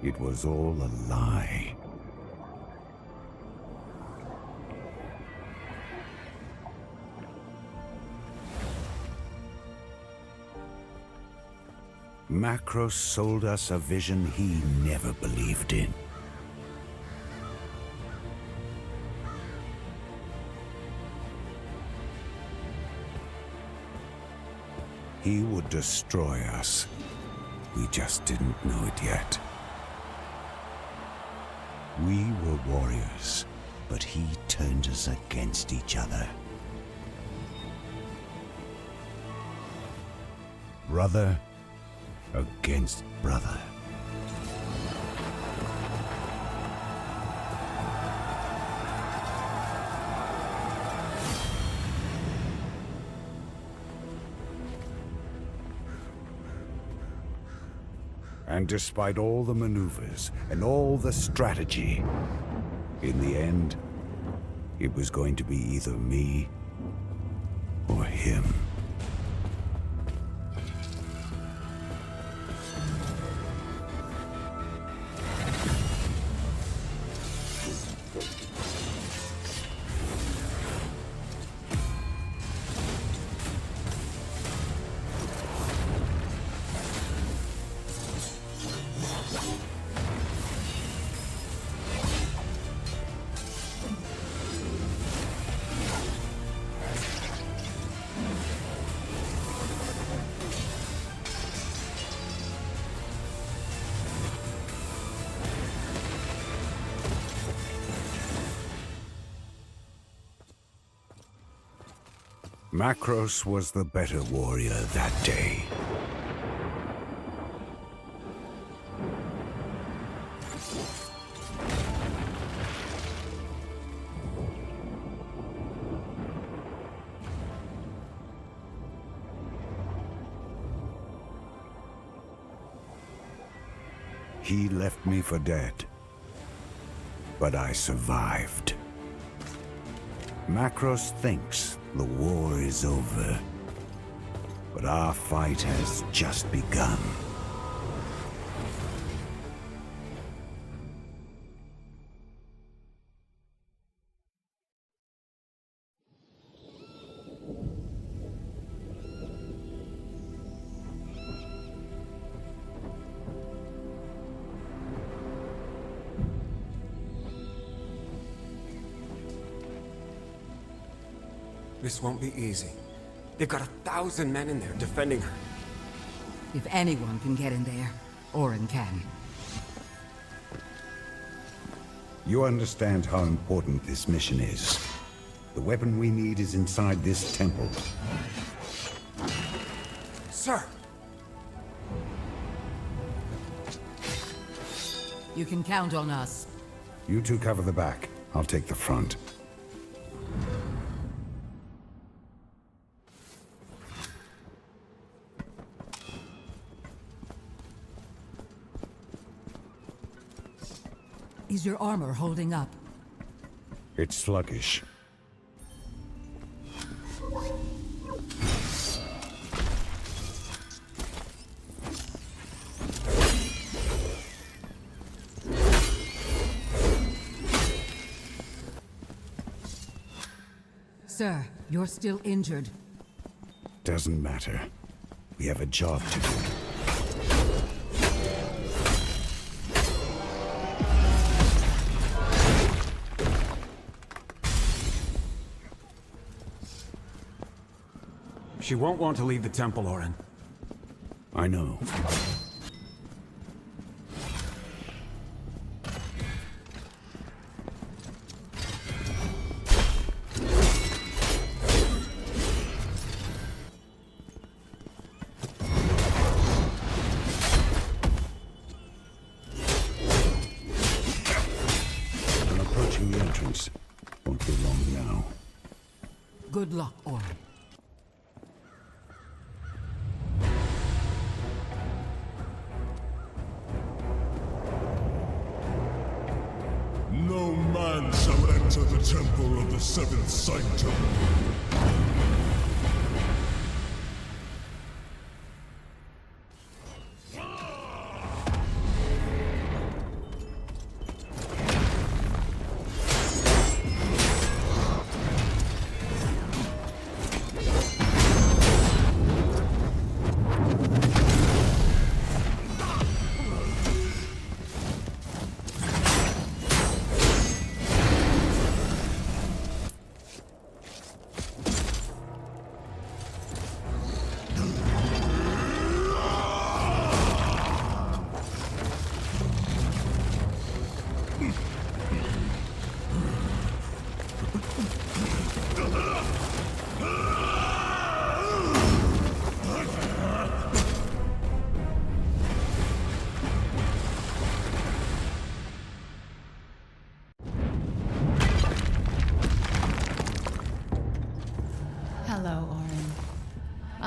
It was all a lie. Macros sold us a vision he never believed in. He would destroy us. We just didn't know it yet. We were warriors, but he turned us against each other. Brother against brother. And despite all the maneuvers and all the strategy, in the end, it was going to be either me or him. Macros was the better warrior that day. He left me for dead, but I survived. Macros thinks the war is over, but our fight has just begun. This won't be easy. They've got 1,000 men in there defending her. If anyone can get in there, Orin can. You understand how important this mission is. The weapon we need is inside this temple. Sir! You can count on us. You two cover the back. I'll take the front. Is your armor holding up? It's sluggish. Sir, you're still injured. Doesn't matter. We have a job to do. She won't want to leave the temple, Orin. I know. I'm approaching the entrance. Won't be long now. Good luck, Orin. No man shall enter the temple of the seventh sanctum.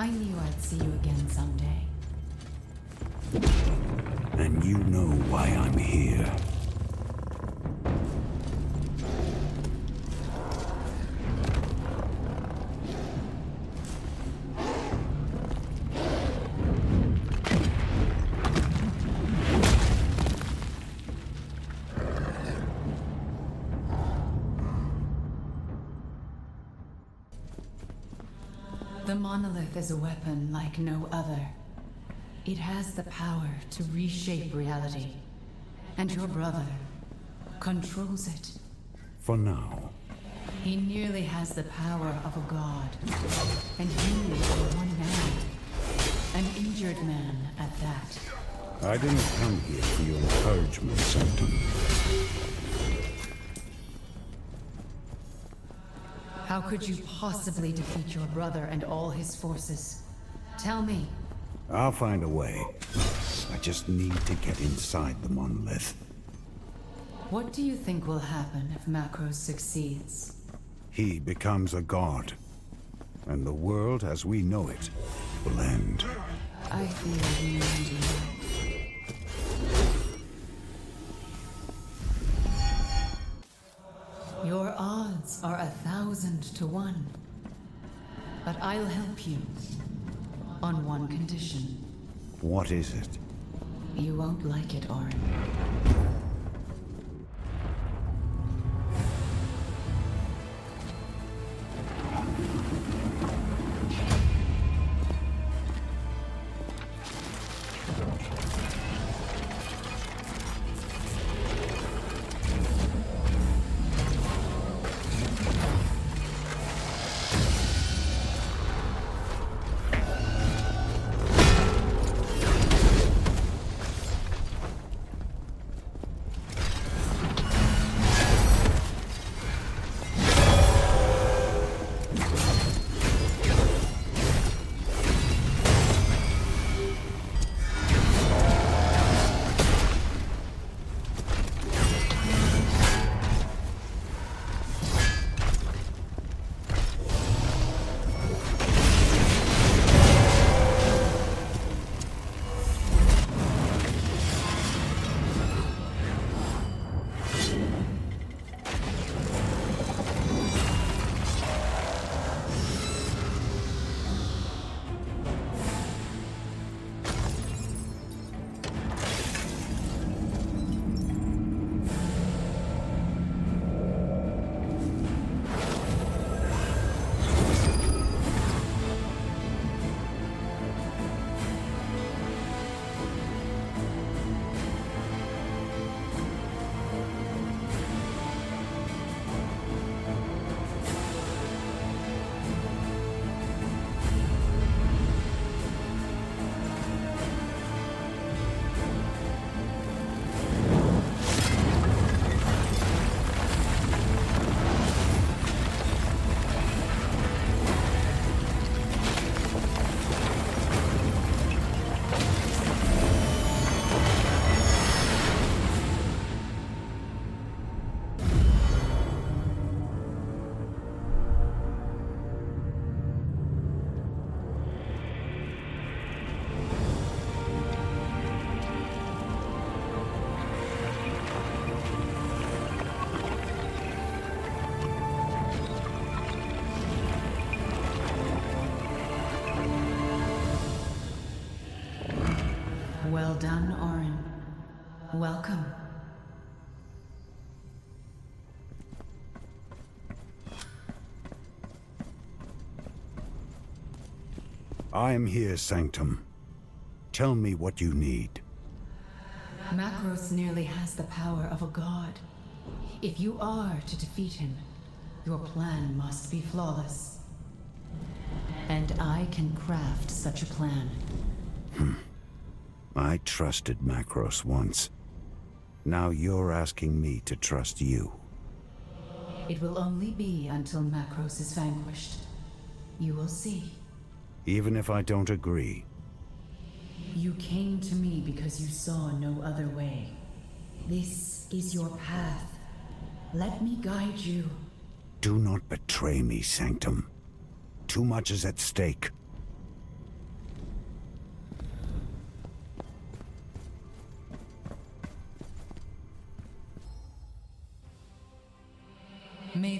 I knew I'd see you again someday. And you know why I'm here. The monolith is a weapon like no other. It has the power to reshape reality. And your brother controls it. For now. He nearly has the power of a god. And you are one man. An injured man at that. I didn't come here for your encouragement, Sanctum. How could you possibly defeat your brother and all his forces? Tell me. I'll find a way. I just need to get inside the monolith. What do you think will happen if Macros succeeds? He becomes a god. And the world as we know it will end. I feel you and you. Your odds are 1,000 to 1. But I'll help you. On one condition. What is it? You won't like it, Orin. Well done, Orin. Welcome. I am here, Sanctum. Tell me what you need. Macros nearly has the power of a god. If you are to defeat him, your plan must be flawless. And I can craft such a plan. I trusted Macros once. Now you're asking me to trust you. It will only be until Macros is vanquished. You will see. Even if I don't agree. You came to me because you saw no other way. This is your path. Let me guide you. Do not betray me, Sanctum. Too much is at stake.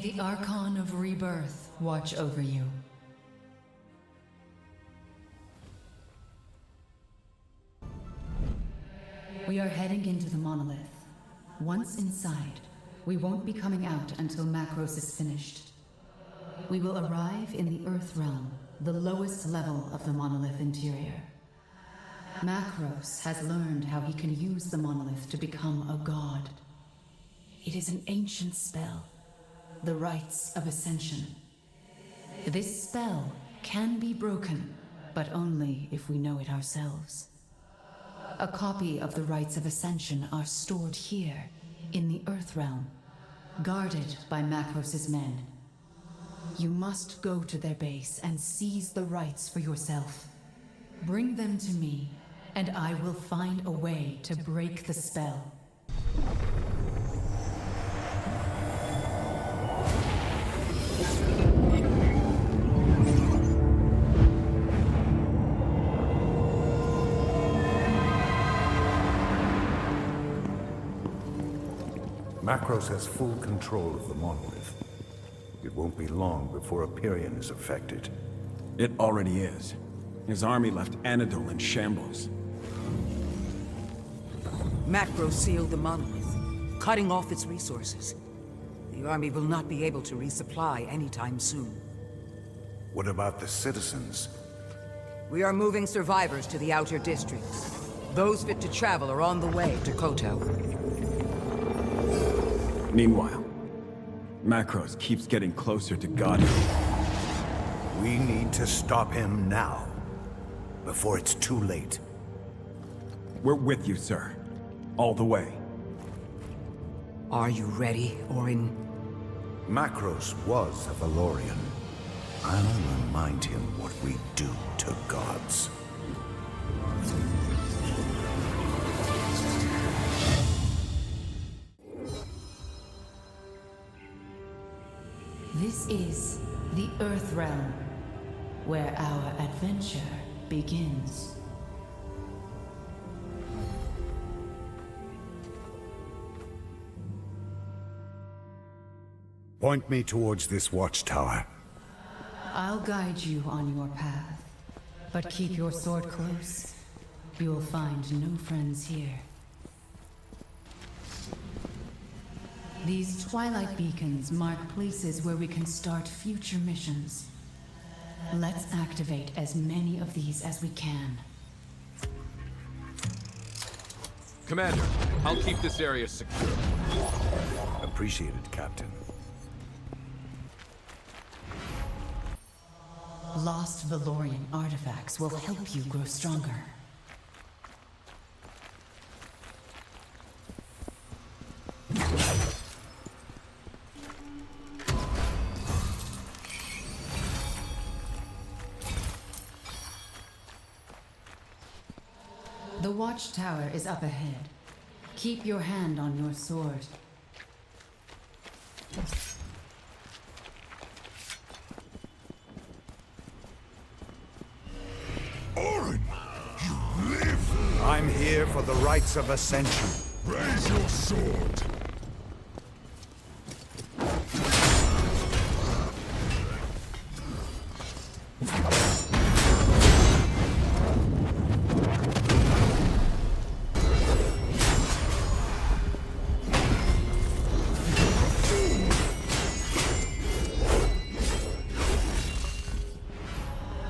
the Archon of Rebirth watch over you. We are heading into the monolith. Once inside, we won't be coming out until Macros is finished. We will arrive in the Earth Realm, the lowest level of the monolith interior. Macros has learned how he can use the monolith to become a god. It is an ancient spell, the Rites of Ascension. This spell can be broken, but only if we know it ourselves. A copy of the Rites of Ascension are stored here, in the Earth Realm, guarded by Macros' men. You must go to their base and seize the rites for yourself. Bring them to me, and I will find a way to break the spell. Macros has full control of the monolith. It won't be long before Empyrean is affected. It already is. His army left Anadol in shambles. Macro sealed the monolith, cutting off its resources. The army will not be able to resupply anytime soon. What about the citizens? We are moving survivors to the outer districts. Those fit to travel are on the way to Koto. Meanwhile, Macros keeps getting closer to God. We need to stop him now, before it's too late. We're with you, sir. All the way. Are you ready, Orin? Macros was a Valorian. I'll remind him what we do to gods. This is the Earth Realm, where our adventure begins. Point me towards this watchtower. I'll guide you on your path, but keep your sword close. You'll find no friends here. These twilight beacons mark places where we can start future missions. Let's activate as many of these as we can. Commander, I'll keep this area secure. Appreciated, Captain. Lost Valorian artifacts will help you grow stronger. The watchtower is up ahead. Keep your hand on your sword. Orin, you live! I'm here for the rites of ascension. Raise your sword!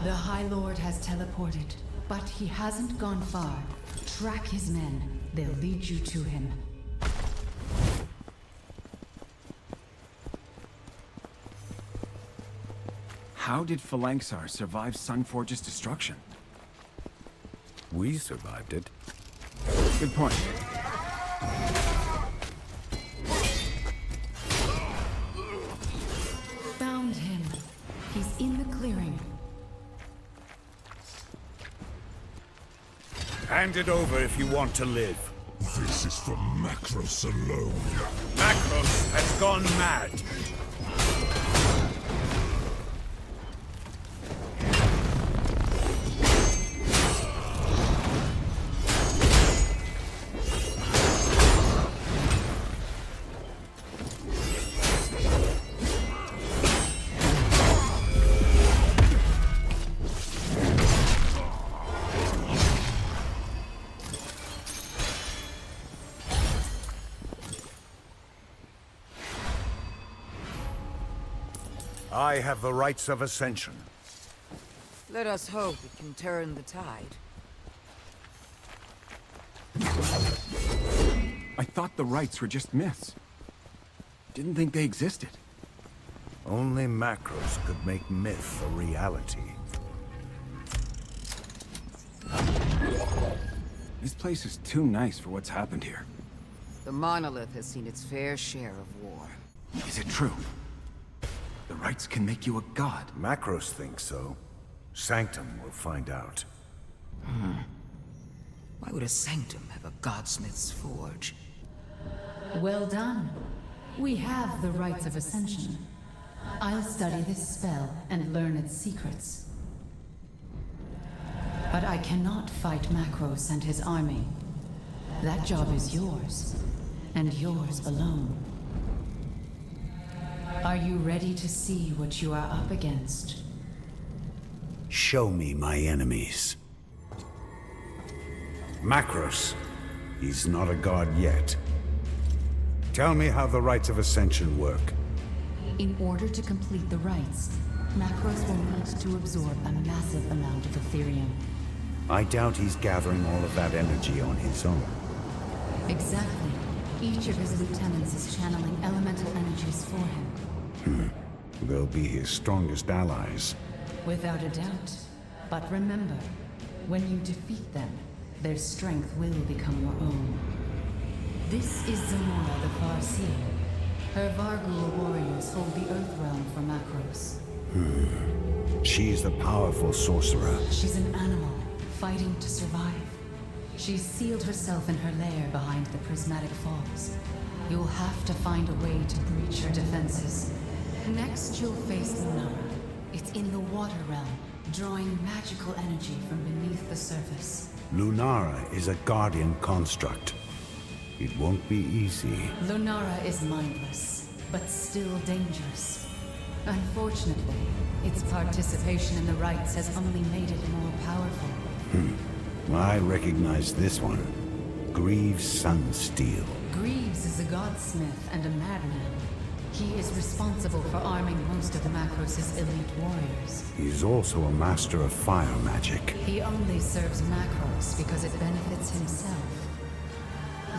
The High Lord has teleported, but he hasn't gone far. Track his men. They'll lead you to him. How did Phalanxar survive Sunforge's destruction? We survived it. Good point. Found him. He's in the clearing. Hand it over if you want to live. This is for Macros alone. Macros has gone mad. I have the rights of ascension. Let us hope it can turn the tide. I thought the rights were just myths. Didn't think they existed. Only Macros could make myth a reality. This place is too nice for what's happened here. The monolith has seen its fair share of war. Is it true? The rights can make you a god. Macros think so. Sanctum will find out. Why would a sanctum have a godsmith's forge? Well done. We have the rites of ascension. I'll study this spell and learn its secrets. But I cannot fight Macros and his army. That job is yours, and yours alone. Are you ready to see what you are up against? Show me my enemies. Macros. He's not a god yet. Tell me how the rites of ascension work. In order to complete the rites, Macros will need to absorb a massive amount of Ethereum. I doubt he's gathering all of that energy on his own. Exactly. Each of his lieutenants is channeling elemental energies for him. They'll be his strongest allies. Without a doubt. But remember, when you defeat them, their strength will become your own. This is Zamora the Farseer. Her Vargul warriors hold the Earth Realm for Macros. She's the powerful sorcerer. She's an animal, fighting to survive. She's sealed herself in her lair behind the Prismatic Falls. You'll have to find a way to breach her defenses. Next, you'll face Lunara. It's in the Water Realm, drawing magical energy from beneath the surface. Lunara is a guardian construct. It won't be easy. Lunara is mindless, but still dangerous. Unfortunately, its participation in the rites has only made it more powerful. I recognize this one. Greaves Sunsteel. Greaves is a godsmith and a madman. He is responsible for arming most of Macros' elite warriors. He's also a master of fire magic. He only serves Macros because it benefits himself.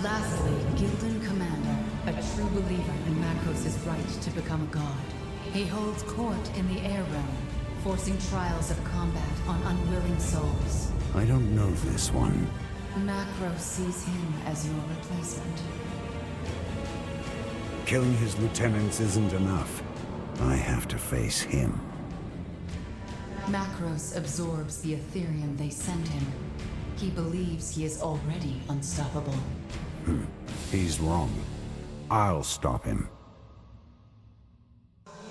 Lastly, Gildan Commander, a true believer in Macros' right to become a god. He holds court in the air realm, forcing trials of combat on unwilling souls. I don't know this one. Macros sees him as your replacement. Killing his lieutenants isn't enough. I have to face him. Macros absorbs the Ethereum they send him. He believes he is already unstoppable. He's wrong. I'll stop him.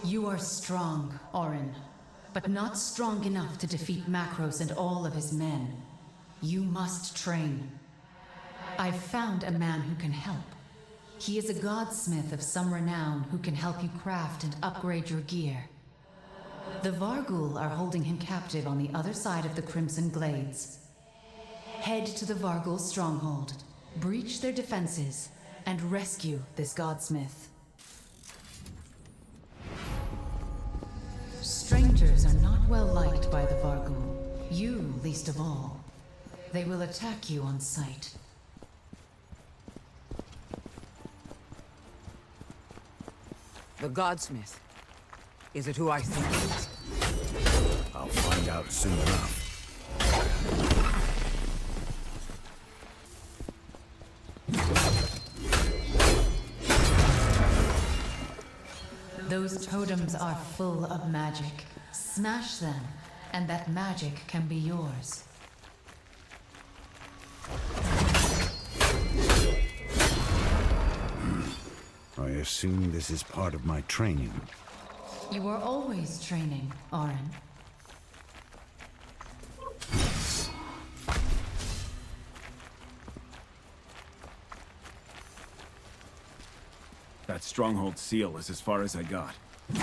You are strong, Orin, but not strong enough to defeat Macros and all of his men. You must train. I've found a man who can help. He is a godsmith of some renown who can help you craft and upgrade your gear. The Vargul are holding him captive on the other side of the Crimson Glades. Head to the Vargul stronghold, breach their defenses, and rescue this godsmith. Strangers are not well liked by the Vargul. You, least of all. They will attack you on sight. The Godsmith. Is it who I think it is? I'll find out soon enough. Those totems are full of magic. Smash them, and that magic can be yours. I assume this is part of my training. You are always training, Orin. That stronghold seal is as far as I got. The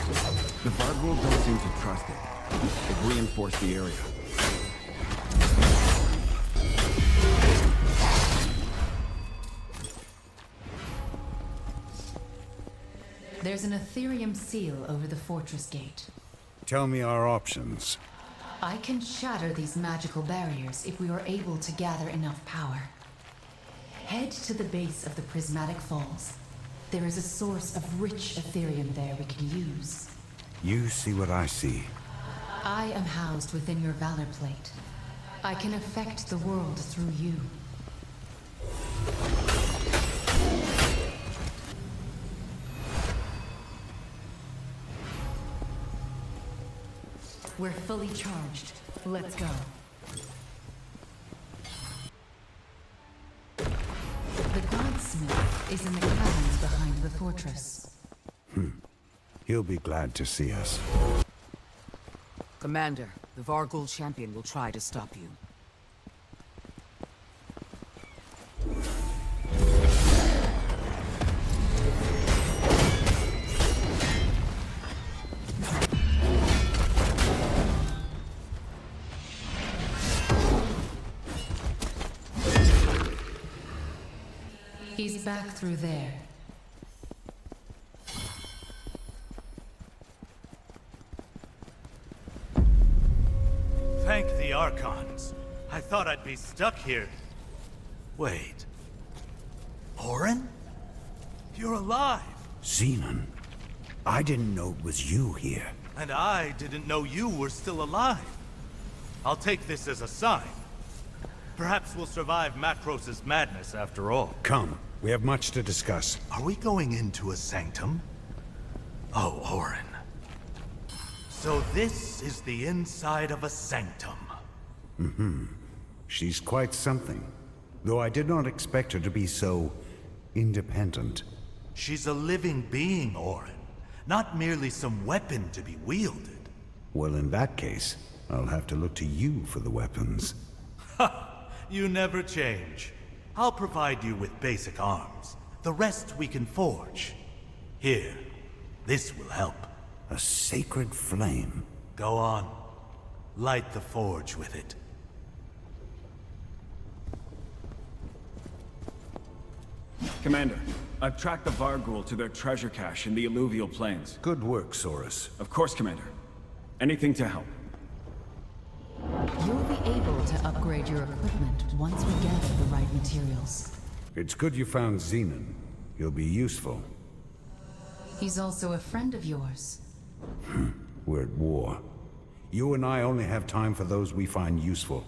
Vargul don't seem to trust it. They've reinforced the area. There's an Ethereum seal over the fortress gate. Tell me our options. I can shatter these magical barriers if we are able to gather enough power. Head to the base of the Prismatic Falls. There is a source of rich Ethereum there we can use. You see what I see. I am housed within your Valor Plate. I can affect the world through you. We're fully charged. Let's go. The Godsmith is in the caverns behind the fortress. He'll be glad to see us. Commander, the Varghul champion will try to stop you. He's back through there. Thank the Archons. I thought I'd be stuck here. Wait. Orin? You're alive! Xenon, I didn't know it was you here. And I didn't know you were still alive. I'll take this as a sign. Perhaps we'll survive Macros's madness after all. Come, we have much to discuss. Are we going into a sanctum? Oh, Orin. So this is the inside of a sanctum. She's quite something. Though I did not expect her to be so independent. She's a living being, Orin. Not merely some weapon to be wielded. Well, in that case, I'll have to look to you for the weapons. You never change. I'll provide you with basic arms. The rest we can forge. Here, this will help. A sacred flame. Go on. Light the forge with it. Commander, I've tracked the Varghul to their treasure cache in the alluvial plains. Good work, Saurus. Of course, Commander. Anything to help. You'll be able to upgrade your equipment once we gather the right materials. It's good you found Xenon. He'll be useful. He's also a friend of yours. We're at war. You and I only have time for those we find useful.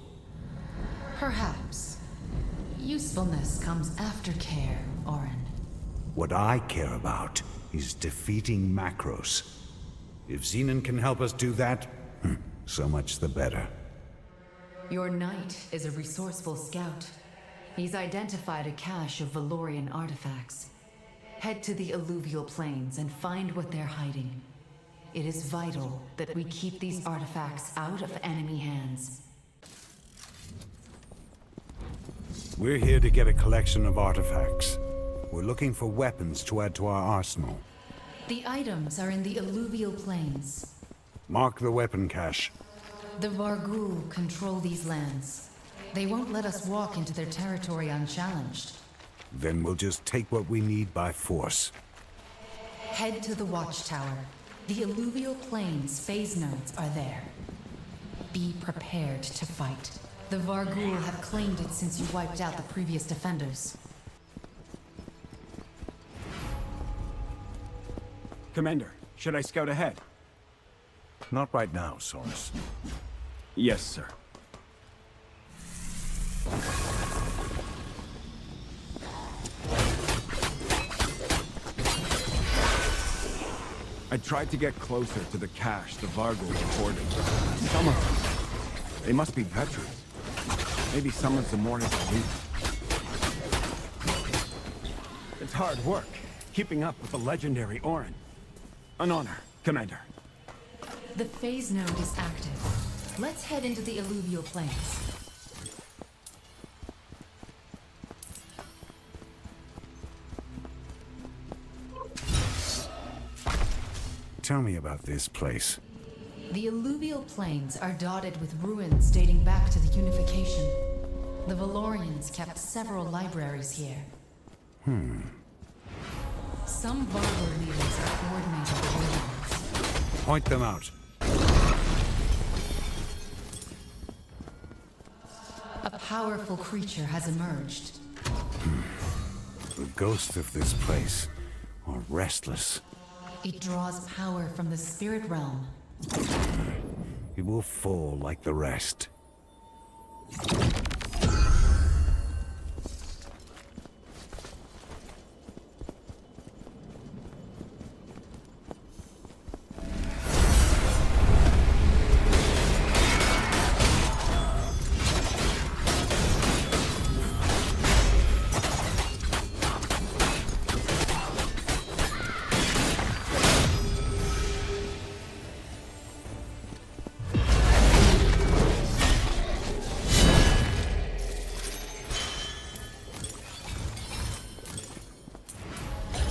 Perhaps. Usefulness comes after care, Orin. What I care about is defeating Macros. If Xenon can help us do that, so much the better. Your knight is a resourceful scout. He's identified a cache of Valorian artifacts. Head to the alluvial plains and find what they're hiding. It is vital that we keep these artifacts out of enemy hands. We're here to get a collection of artifacts. We're looking for weapons to add to our arsenal. The items are in the alluvial plains. Mark the weapon cache. The Varghul control these lands. They won't let us walk into their territory unchallenged. Then we'll just take what we need by force. Head to the watchtower. The alluvial plains phase nodes are there. Be prepared to fight. The Varghul have claimed it since you wiped out the previous defenders. Commander, should I scout ahead? Not right now, Saurus. Yes, sir. I tried to get closer to the cache the Varghul reported. Some of them. They must be veterans. Maybe someone's the Mortis elite. It's hard work, keeping up with the legendary Orin. An honor, Commander. The phase node is active. Let's head into the alluvial plains. Tell me about this place. The alluvial plains are dotted with ruins dating back to the Unification. The Valorians kept several libraries here. Some Vargor leaders have coordinated the movements. Point them out. A powerful creature has emerged. The ghosts of this place are restless. It draws power from the spirit realm. It will fall like the rest.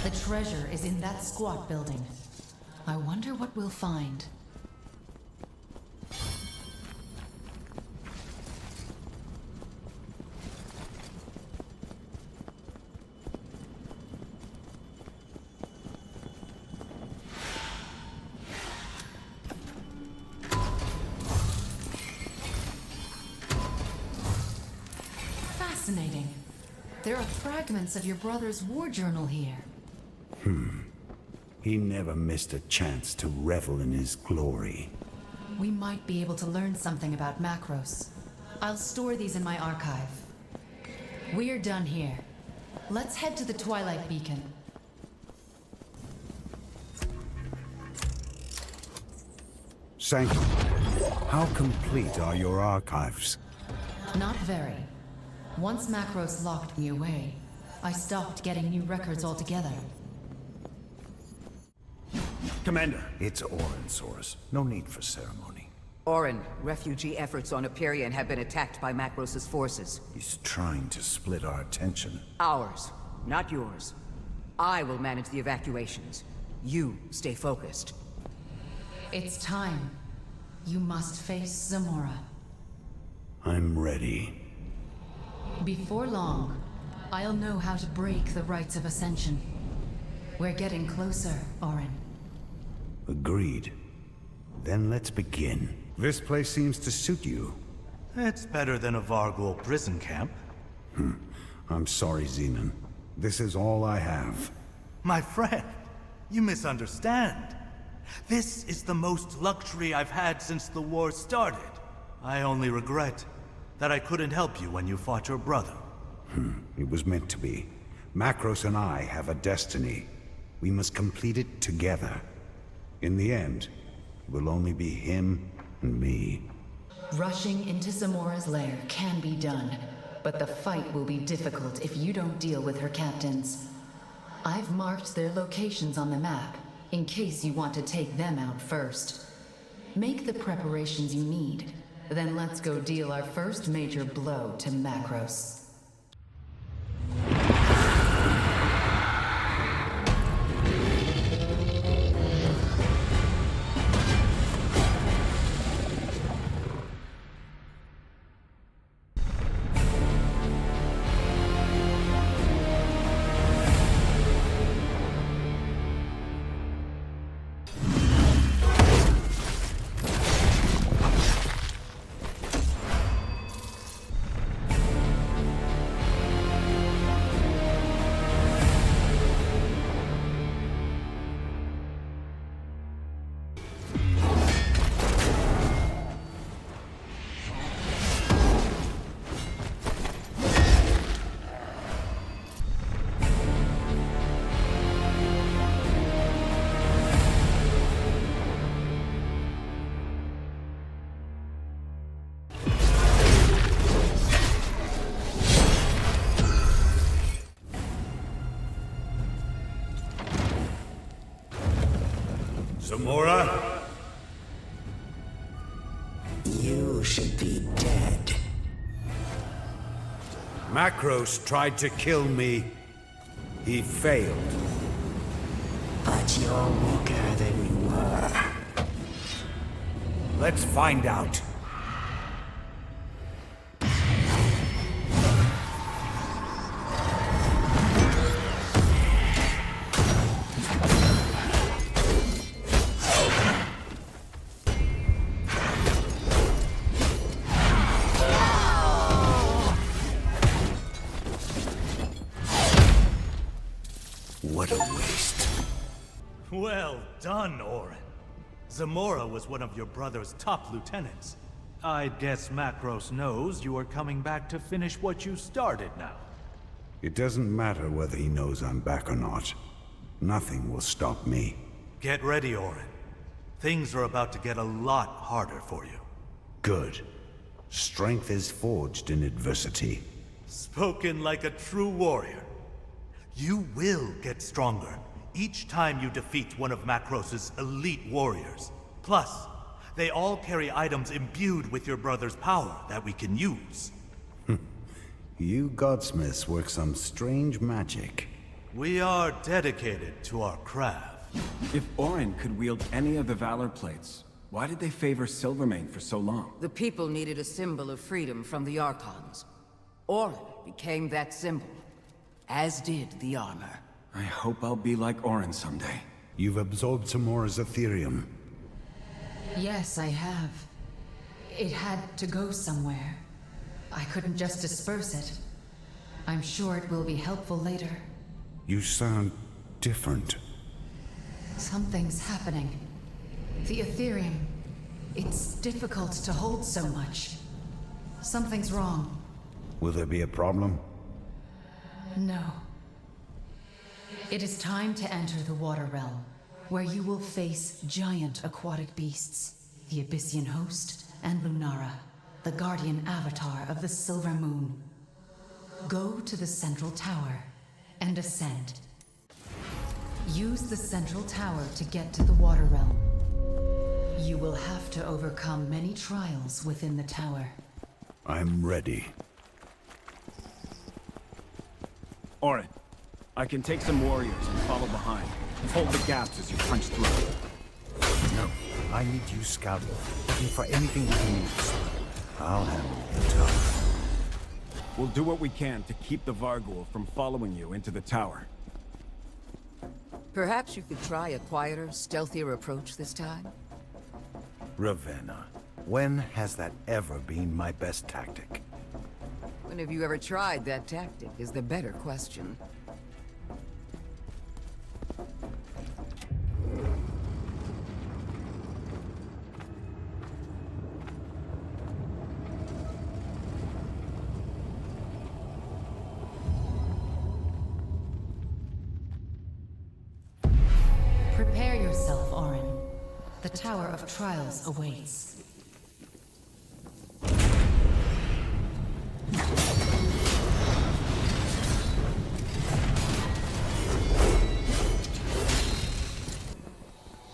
The treasure is in that squat building. I wonder what we'll find. Fascinating. There are fragments of your brother's war journal here. He never missed a chance to revel in his glory. We might be able to learn something about Macros. I'll store these in my archive. We're done here. Let's head to the Twilight Beacon. Sanctum, how complete are your archives? Not very. Once Macros locked me away, I stopped getting new records altogether. Commander. It's Orin, no need for ceremony. Orin, refugee efforts on Hyperion have been attacked by Macros' forces. He's trying to split our attention. Ours, not yours. I will manage the evacuations. You stay focused. It's time. You must face Zamora. I'm ready. Before long, I'll know how to break the rites of Ascension. We're getting closer, Orin. Agreed. Then let's begin. This place seems to suit you. It's better than a Vargol prison camp. I'm sorry, Zenon. This is all I have. My friend, you misunderstand. This is the most luxury I've had since the war started. I only regret that I couldn't help you when you fought your brother. It was meant to be. Macros and I have a destiny. We must complete it together. In the end, it will only be him and me. Rushing into Zamora's lair can be done, but the fight will be difficult if you don't deal with her captains. I've marked their locations on the map, in case you want to take them out first. Make the preparations you need, then let's go deal our first major blow to Macros. Zamora? You should be dead. Macros tried to kill me. He failed. But you're weaker than you were. Let's find out. Well done, Orin. Zamora was one of your brother's top lieutenants. I guess Macros knows you are coming back to finish what you started now. It doesn't matter whether he knows I'm back or not. Nothing will stop me. Get ready, Orin. Things are about to get a lot harder for you. Good. Strength is forged in adversity. Spoken like a true warrior. You will get stronger each time you defeat one of Macros's elite warriors. Plus, they all carry items imbued with your brother's power that we can use. You godsmiths work some strange magic. We are dedicated to our craft. If Orin could wield any of the Valor plates, why did they favor Silvermane for so long? The people needed a symbol of freedom from the Archons. Orin became that symbol, as did the armor. I hope I'll be like Orin someday. You've absorbed Zamora's Ethereum. Yes, I have. It had to go somewhere. I couldn't just disperse it. I'm sure it will be helpful later. You sound different. Something's happening. The Ethereum. It's difficult to hold so much. Something's wrong. Will there be a problem? No. It is time to enter the Water Realm, where you will face giant aquatic beasts, the Abyssian Host, and Lunara, the guardian avatar of the Silver Moon. Go to the Central Tower and ascend. Use the Central Tower to get to the Water Realm. You will have to overcome many trials within the tower. I'm ready. Orin, I can take some warriors and follow behind. Hold the gaps as you punch through. No, I need you scouting, looking for anything we can use. I'll handle the tower. We'll do what we can to keep the Varghul from following you into the tower. Perhaps you could try a quieter, stealthier approach this time? Ravenna, when has that ever been my best tactic? When have you ever tried that tactic is the better question. Prepare yourself, Orin. The Tower of Trials awaits.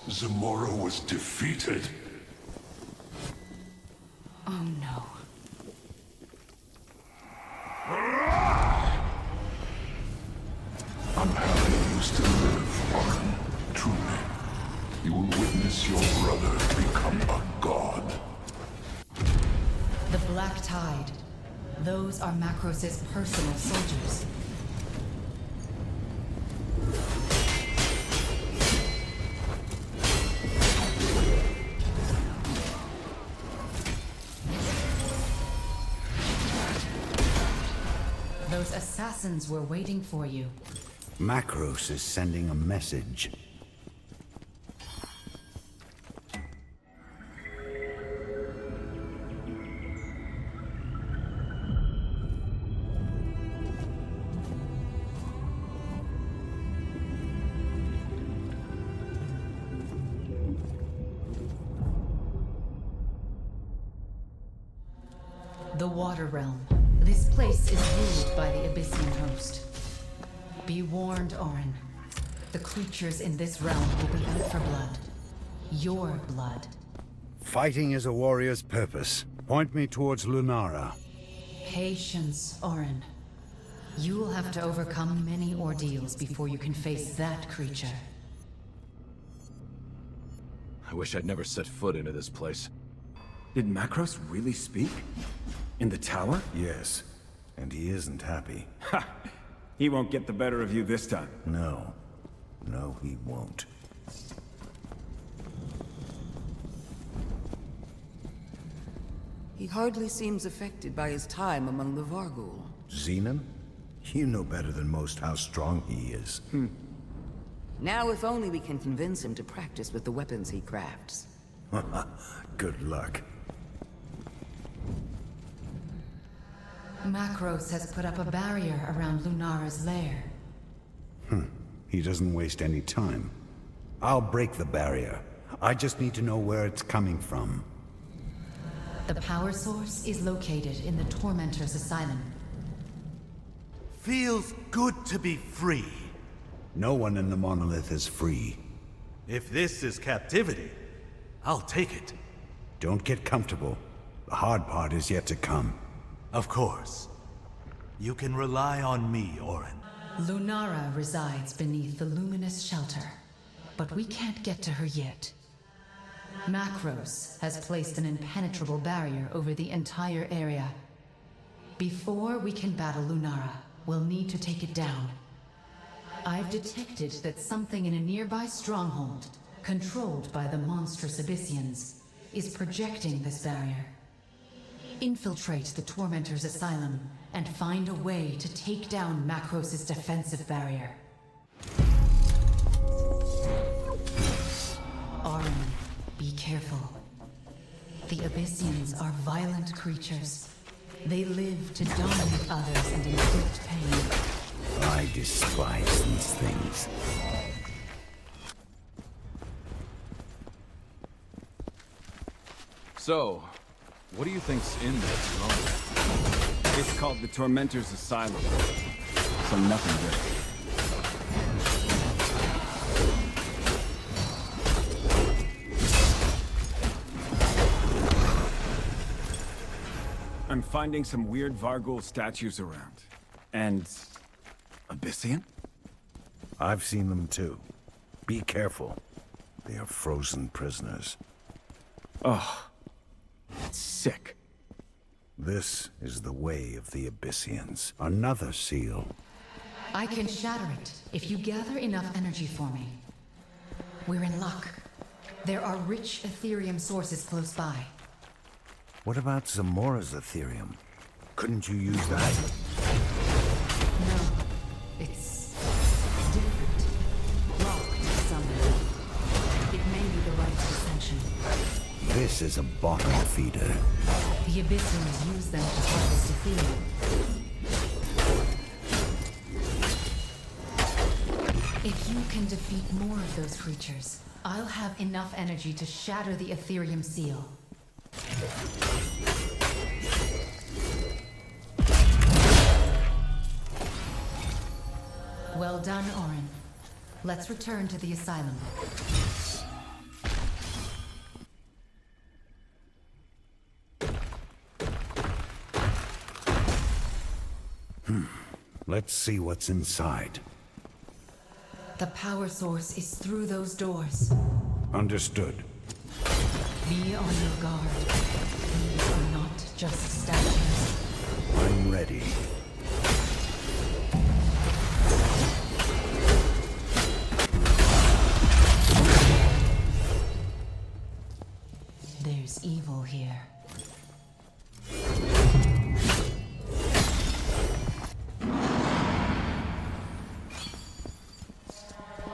Zamora was defeated. Oh no. I'm happy you still live, Orin. Truly. You will witness your brother become a god. The Black Tide. Those are Macros' personal soldiers. Those assassins were waiting for you. Macros is sending a message. The Water Realm. This place is ruled by the Abyssian Host. Be warned, Orin. The creatures in this realm will be out for blood. Your blood. Fighting is a warrior's purpose. Point me towards Lunara. Patience, Orin. You will have to overcome many ordeals before you can face that creature. I wish I'd never set foot into this place. Did Macros really speak? In the tower? Yes, and he isn't happy. Ha! He won't get the better of you this time. No. No, he won't. He hardly seems affected by his time among the Varghul. Xenon? You know better than most how strong he is. Now if only we can convince him to practice with the weapons he crafts. Good luck. Macros has put up a barrier around Lunara's lair. He doesn't waste any time. I'll break the barrier. I just need to know where it's coming from. The power source is located in the Tormentor's Asylum. Feels good to be free. No one in the monolith is free. If this is captivity, I'll take it. Don't get comfortable. The hard part is yet to come. Of course. You can rely on me, Orin. Lunara resides beneath the luminous shelter, but we can't get to her yet. Macros has placed an impenetrable barrier over the entire area. Before we can battle Lunara, we'll need to take it down. I've detected that something in a nearby stronghold, controlled by the monstrous Abyssians, is projecting this barrier. Infiltrate the Tormentor's Asylum and find a way to take down Macros' defensive barrier. Orin, be careful. The Abyssians are violent creatures. They live to dominate others and inflict pain. I despise these things. So, what do you think's in this throne? It's called the Tormentor's Asylum. So nothing good. I'm finding some weird Vargul statues around. And... Abyssian? I've seen them too. Be careful. They are frozen prisoners. Oh, that's sick. This is the way of the Abyssians. Another seal. I can shatter it if you gather enough energy for me. We're in luck. There are rich Ethereum sources close by. What about Zamora's Ethereum? Couldn't you use that? No, it's different. Locked somewhere. It may be the right ascension. This is a bottom feeder. The Abyssians use them to harvest Ethereum. If you can defeat more of those creatures, I'll have enough energy to shatter the Ethereum seal. Well done, Orin. Let's return to the asylum. Let's see what's inside. The power source is through those doors. Understood. Be on your guard. These are not just statues. I'm ready. There's evil here.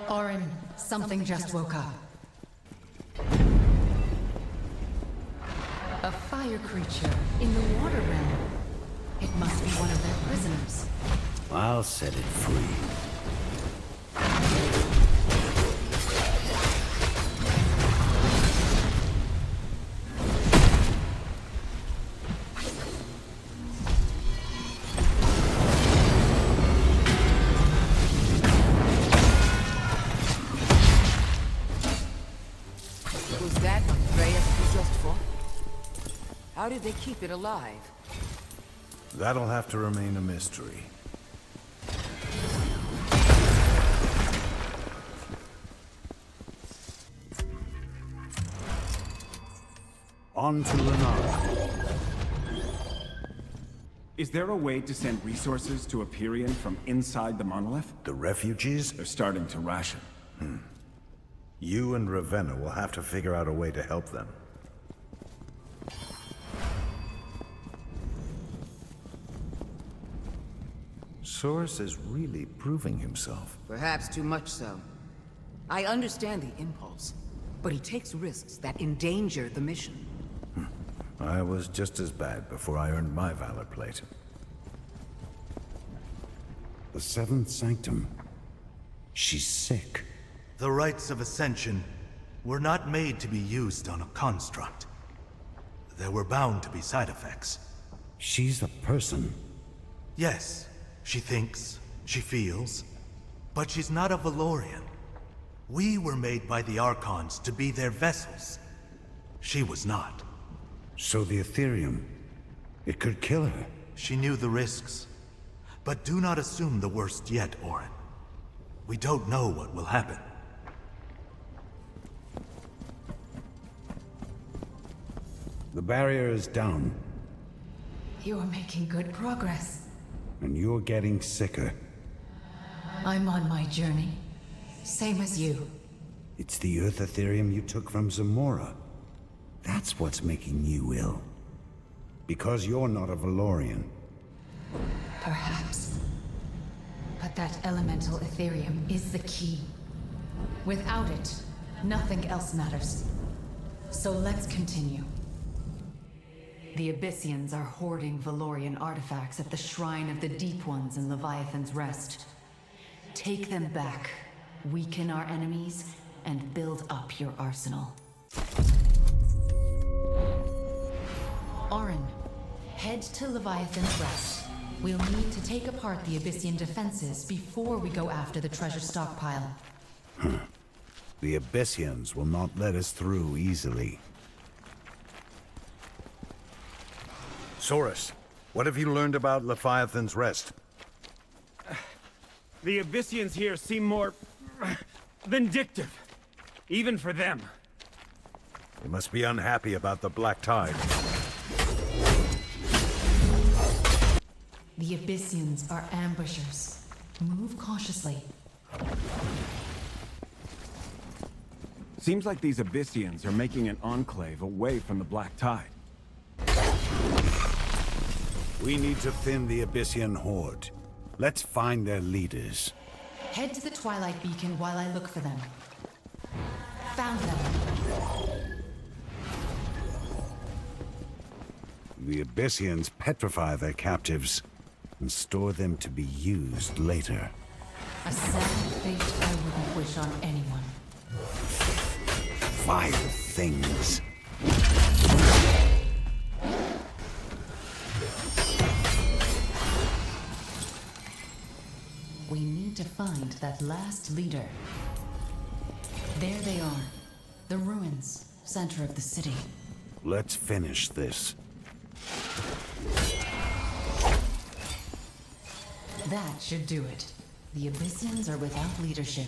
Orin, something just woke up. A fire creature in the water realm. It must be one of their prisoners. I'll set it free. Was that Reyes possessed for? How did they keep it alive? That'll have to remain a mystery. On to Lunara. Is there a way to send resources to Empyrean from inside the monolith? The refugees? They're starting to ration. You and Ravenna will have to figure out a way to help them. Source is really proving himself. Perhaps too much so. I understand the impulse, but he takes risks that endanger the mission. I was just as bad before I earned my Valor Plate. The Seventh Sanctum. She's sick. The rites of ascension were not made to be used on a construct. There were bound to be side effects. She's a person. Yes, she thinks, she feels, but she's not a Valorian. We were made by the Archons to be their vessels. She was not. So the Ethereum, it could kill her. She knew the risks. But do not assume the worst yet, Orin. We don't know what will happen. The barrier is down, You're making good progress. and you're getting sicker. I'm on my journey. Same as you. It's the Earth Ethereum you took from Zamora. That's what's making you ill. Because you're not a Valorian. Perhaps. But that elemental Ethereum is the key. Without it, nothing else matters. So let's continue. The Abyssians are hoarding Valorian artifacts at the Shrine of the Deep Ones in Leviathan's Rest. Take them back, weaken our enemies, and build up your arsenal. Orin, head to Leviathan's Rest. We'll need to take apart the Abyssian defenses before we go after the treasure stockpile. The Abyssians will not let us through easily. Saurus, what have you learned about Leviathan's Rest? The Abyssians here seem more vindictive, even for them. They must be unhappy about the Black Tide. The Abyssians are ambushers. Move cautiously. Seems like these Abyssians are making an enclave away from the Black Tide. We need to thin the Abyssian horde. Let's find their leaders. Head to the Twilight Beacon while I look for them. Found them. The Abyssians petrify their captives and store them to be used later. A sad fate I wouldn't wish on anyone. Vile things. We need to find that last leader. There they are. The ruins, center of the city. Let's finish this. That should do it. The Abyssians are without leadership.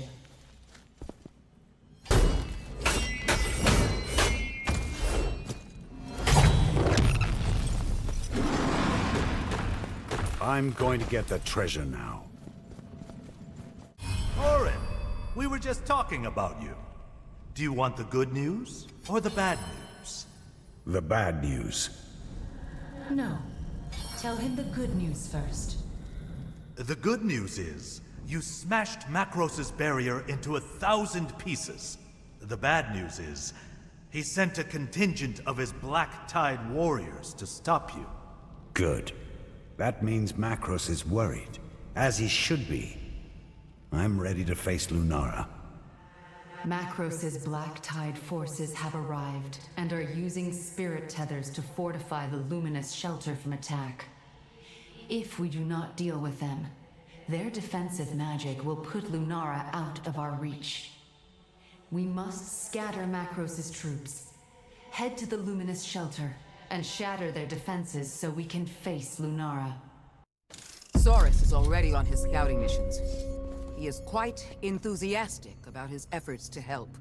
I'm going to get the treasure now. Orin, we were just talking about you. Do you want the good news or the bad news? The bad news. No. Tell him the good news first. The good news is, you smashed Macros's barrier into 1,000 pieces. The bad news is, he sent a contingent of his Black Tide warriors to stop you. Good. That means Macros is worried, as he should be. I'm ready to face Lunara. Macros's Black Tide forces have arrived and are using spirit tethers to fortify the luminous shelter from attack. If we do not deal with them, their defensive magic will put Lunara out of our reach. We must scatter Macros's troops, head to the luminous shelter, and shatter their defenses so we can face Lunara. Saurus is already on his scouting missions. He is quite enthusiastic about his efforts to help.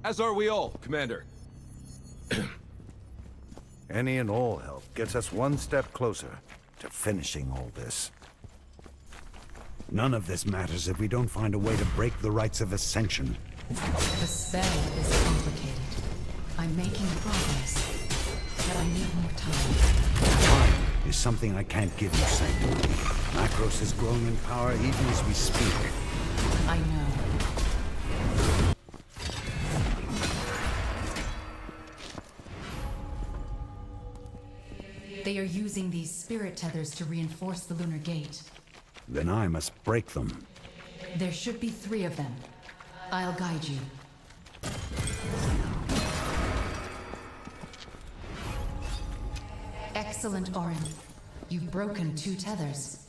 As are we all, Commander. Any and all help gets us one step closer to finishing all this. None of this matters if we don't find a way to break the rites of Ascension. The spell is complicated. I'm making progress, but I need more time. Time is something I can't give you, Saint. Macros is growing in power even as we speak. I know. They are using these spirit tethers to reinforce the lunar gate. Then I must break them. There should be 3 of them. I'll guide you. Excellent, Orin. You've broken 2 tethers.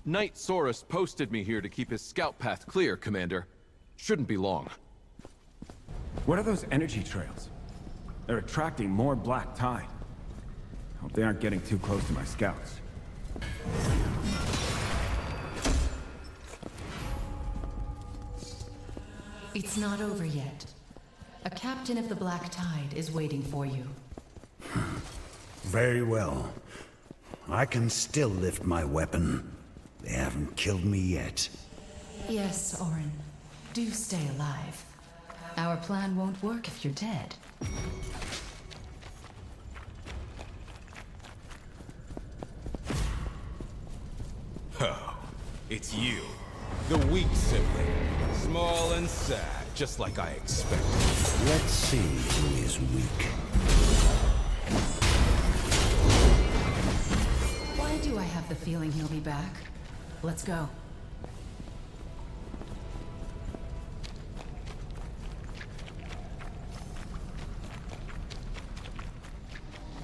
Knight Saurus posted me here to keep his scout path clear, Commander. Shouldn't be long. What are those energy trails? They're attracting more black tide. Hope they aren't getting too close to my scouts. It's not over yet. A captain of the Black Tide is waiting for you. Very well. I can still lift my weapon. They haven't killed me yet. Yes, Orin. Do stay alive. Our plan won't work if you're dead. Oh, it's you. The weak sibling. Small and sad, just like I expected. Let's see who is weak. Why do I have the feeling he'll be back? Let's go.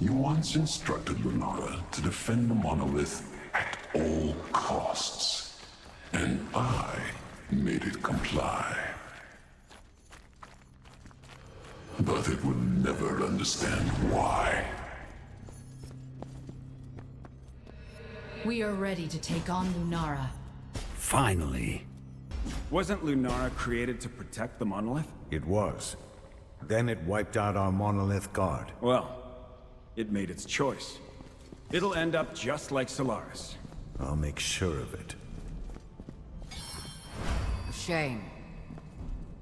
You once instructed Lunara to defend the monolith at all costs, and I made it comply. But it would never understand why. We are ready to take on Lunara. Finally. Wasn't Lunara created to protect the monolith? It was. Then it wiped out our monolith guard. Well, it made its choice. It'll end up just like Solaris. I'll make sure of it. A shame.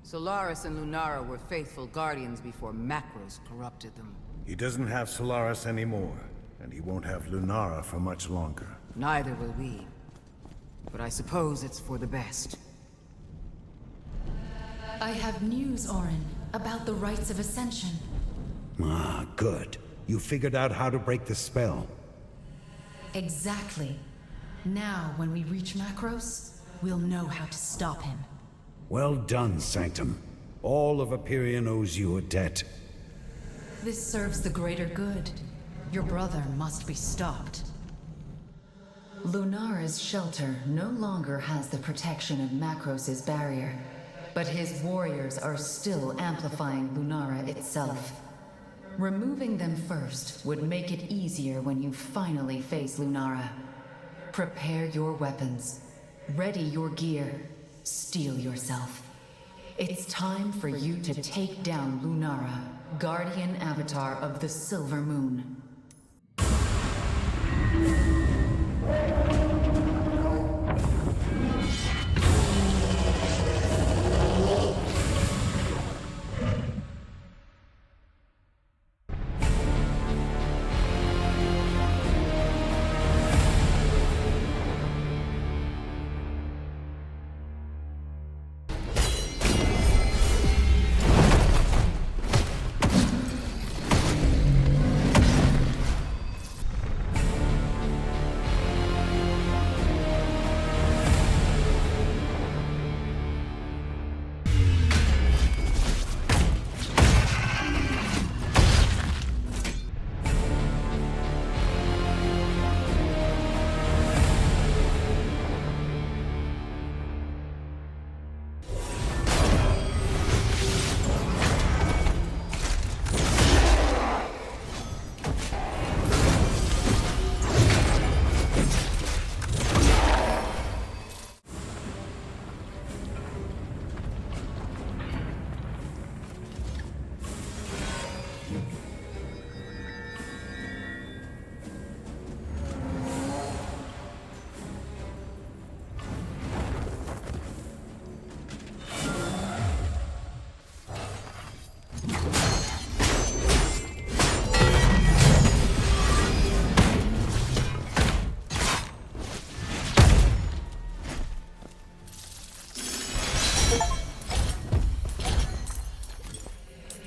Solaris and Lunara were faithful guardians before Macros corrupted them. He doesn't have Solaris anymore, and he won't have Lunara for much longer. Neither will we. But I suppose it's for the best. I have news, Orin, about the rites of Ascension. Ah, good. You figured out how to break the spell. Exactly. Now, when we reach Macros, we'll know how to stop him. Well done, Sanctum. All of Aperion owes you a debt. This serves the greater good. Your brother must be stopped. Lunara's shelter no longer has the protection of Macros' barrier, but his warriors are still amplifying Lunara itself. Removing them first would make it easier when you finally face Lunara. Prepare your weapons, ready your gear, steel yourself. It's time for you to take down Lunara, guardian avatar of the Silver Moon.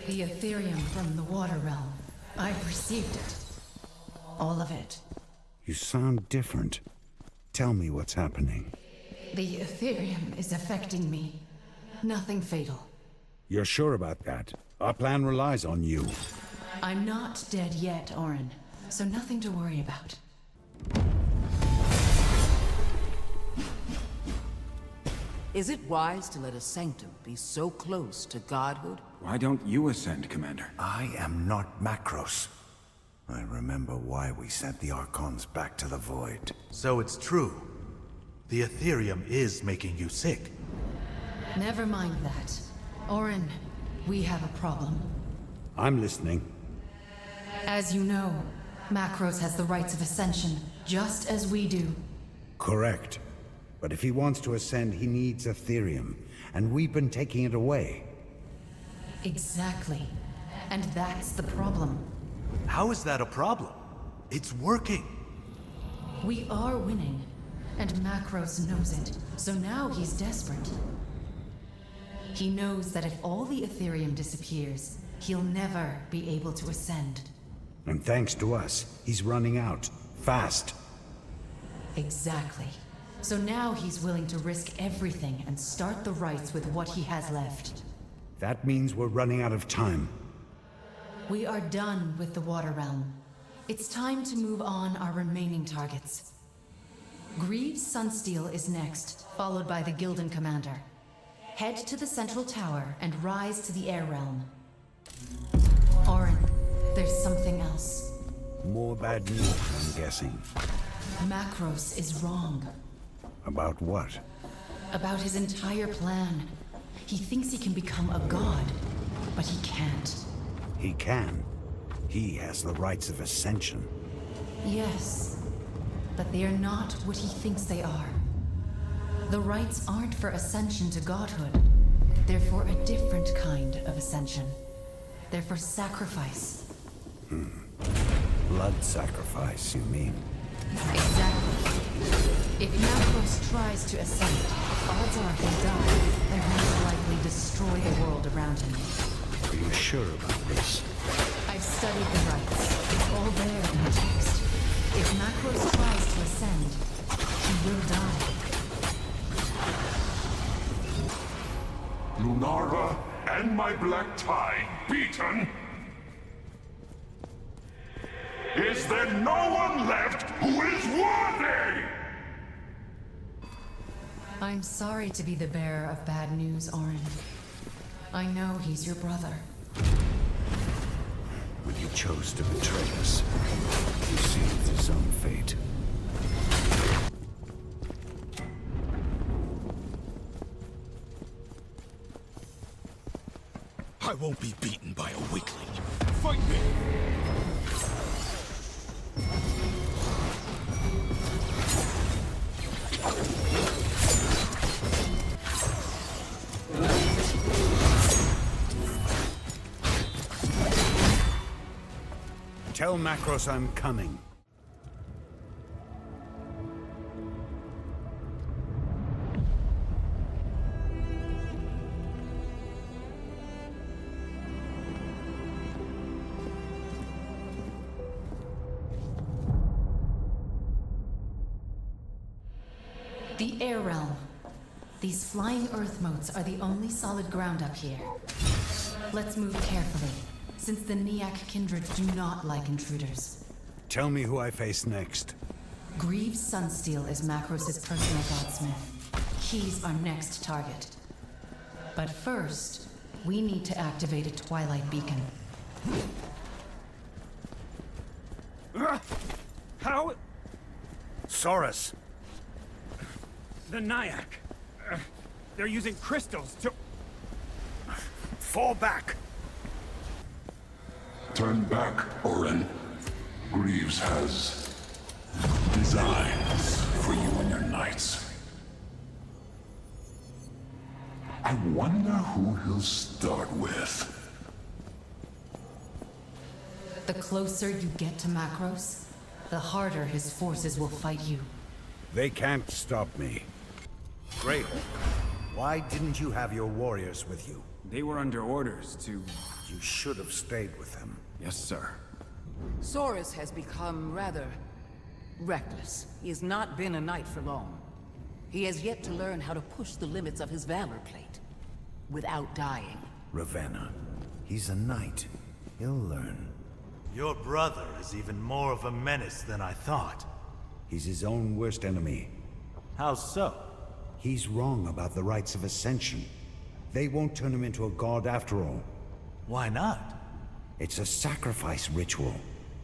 The Ethereum from the Water Realm. I've received it. All of it. You sound different. Tell me what's happening. The Ethereum is affecting me. Nothing fatal. You're sure about that? Our plan relies on you. I'm not dead yet, Orin, so nothing to worry about. Is it wise to let a sanctum be so close to godhood? Why don't you ascend, Commander? I am not Macros. I remember why we sent the Archons back to the Void. So it's true. The Ethereum is making you sick. Never mind that. Orin, we have a problem. I'm listening. As you know, Macros has the rights of ascension, just as we do. Correct. But if he wants to ascend, he needs Ethereum, and we've been taking it away. Exactly. And that's the problem. How is that a problem? It's working. We are winning, and Macros knows it, so now he's desperate. He knows that if all the Ethereum disappears, he'll never be able to ascend. And thanks to us, he's running out. Fast. Exactly. So now he's willing to risk everything and start the rites with what he has left. That means we're running out of time. We are done with the Water Realm. It's time to move on our remaining targets. Greaves Sunsteel is next, followed by the Gildan Commander. Head to the Central Tower and rise to the Air Realm. Orin, there's something else. More bad news, I'm guessing. Macros is wrong. About what? About his entire plan. He thinks he can become a god, but he can't. He can. He has the rights of ascension. Yes, but they are not what he thinks they are. The rights aren't for ascension to godhood. They're for a different kind of ascension. They're for sacrifice. Blood sacrifice, you mean? Exactly. If Macros tries to ascend, odds are he'll die and most likely destroy the world around him. Are you sure about this? I've studied the rites. It's all there in the text. If Macros tries to ascend, he will die. Lunara and my black tie beaten? Is there no one left who is worthy? I'm sorry to be the bearer of bad news, Orin. I know he's your brother. When he chose to betray us, he sealed his own fate. I won't be beaten by a weakling. Fight me! Tell Macros I'm coming. The Air Realm. These flying Earth motes are the only solid ground up here. Let's move carefully, since the Niak kindred do not like intruders. Tell me who I face next. Greaves Sunsteel is Macros' personal godsmith. He's our next target. But first, we need to activate a Twilight Beacon. How? Saurus! The Nyack. They're using crystals to... Fall back! Turn back, Orin. Greaves has designs for you and your knights. I wonder who he'll start with. The closer you get to Macros, the harder his forces will fight you. They can't stop me. Greyhawk, Why didn't you have your warriors with you? They were under orders to... You should have stayed with them. Yes, sir. Soros has become rather reckless. He has not been a knight for long. He has yet to learn how to push the limits of his valor plate without dying. Ravenna. He's a knight. He'll learn. Your brother is even more of a menace than I thought. He's his own worst enemy. How so? He's wrong about the rites of ascension. They won't turn him into a god after all. Why not? It's a sacrifice ritual.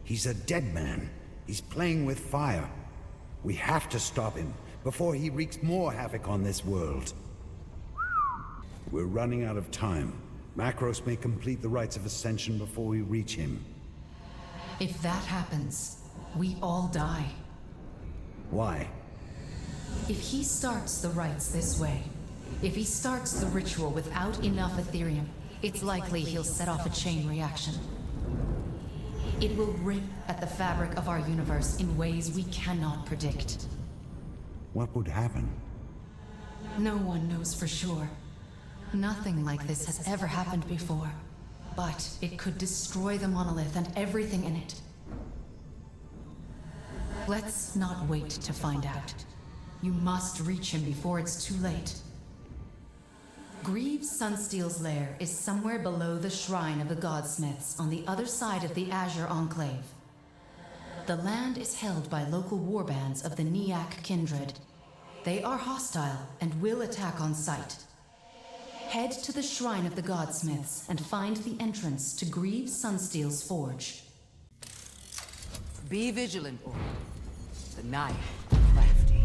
He's a dead man. He's playing with fire. We have to stop him before he wreaks more havoc on this world. We're running out of time. Macros may complete the rites of ascension before we reach him. If that happens, we all die. Why? If he starts the rites this way, if he starts the ritual without enough Ethereum, it's likely he'll set off a chain reaction. It will rip at the fabric of our universe in ways we cannot predict. What would happen? No one knows for sure. Nothing like this has ever happened before. But it could destroy the monolith and everything in it. Let's not wait to find out. You must reach him before it's too late. Greaves Sunsteel's lair is somewhere below the Shrine of the Godsmiths on the other side of the Azure Enclave. The land is held by local warbands of the Niak kindred. They are hostile and will attack on sight. Head to the Shrine of the Godsmiths and find the entrance to Greaves Sunsteel's forge. Be vigilant, Orc. The knife is crafty.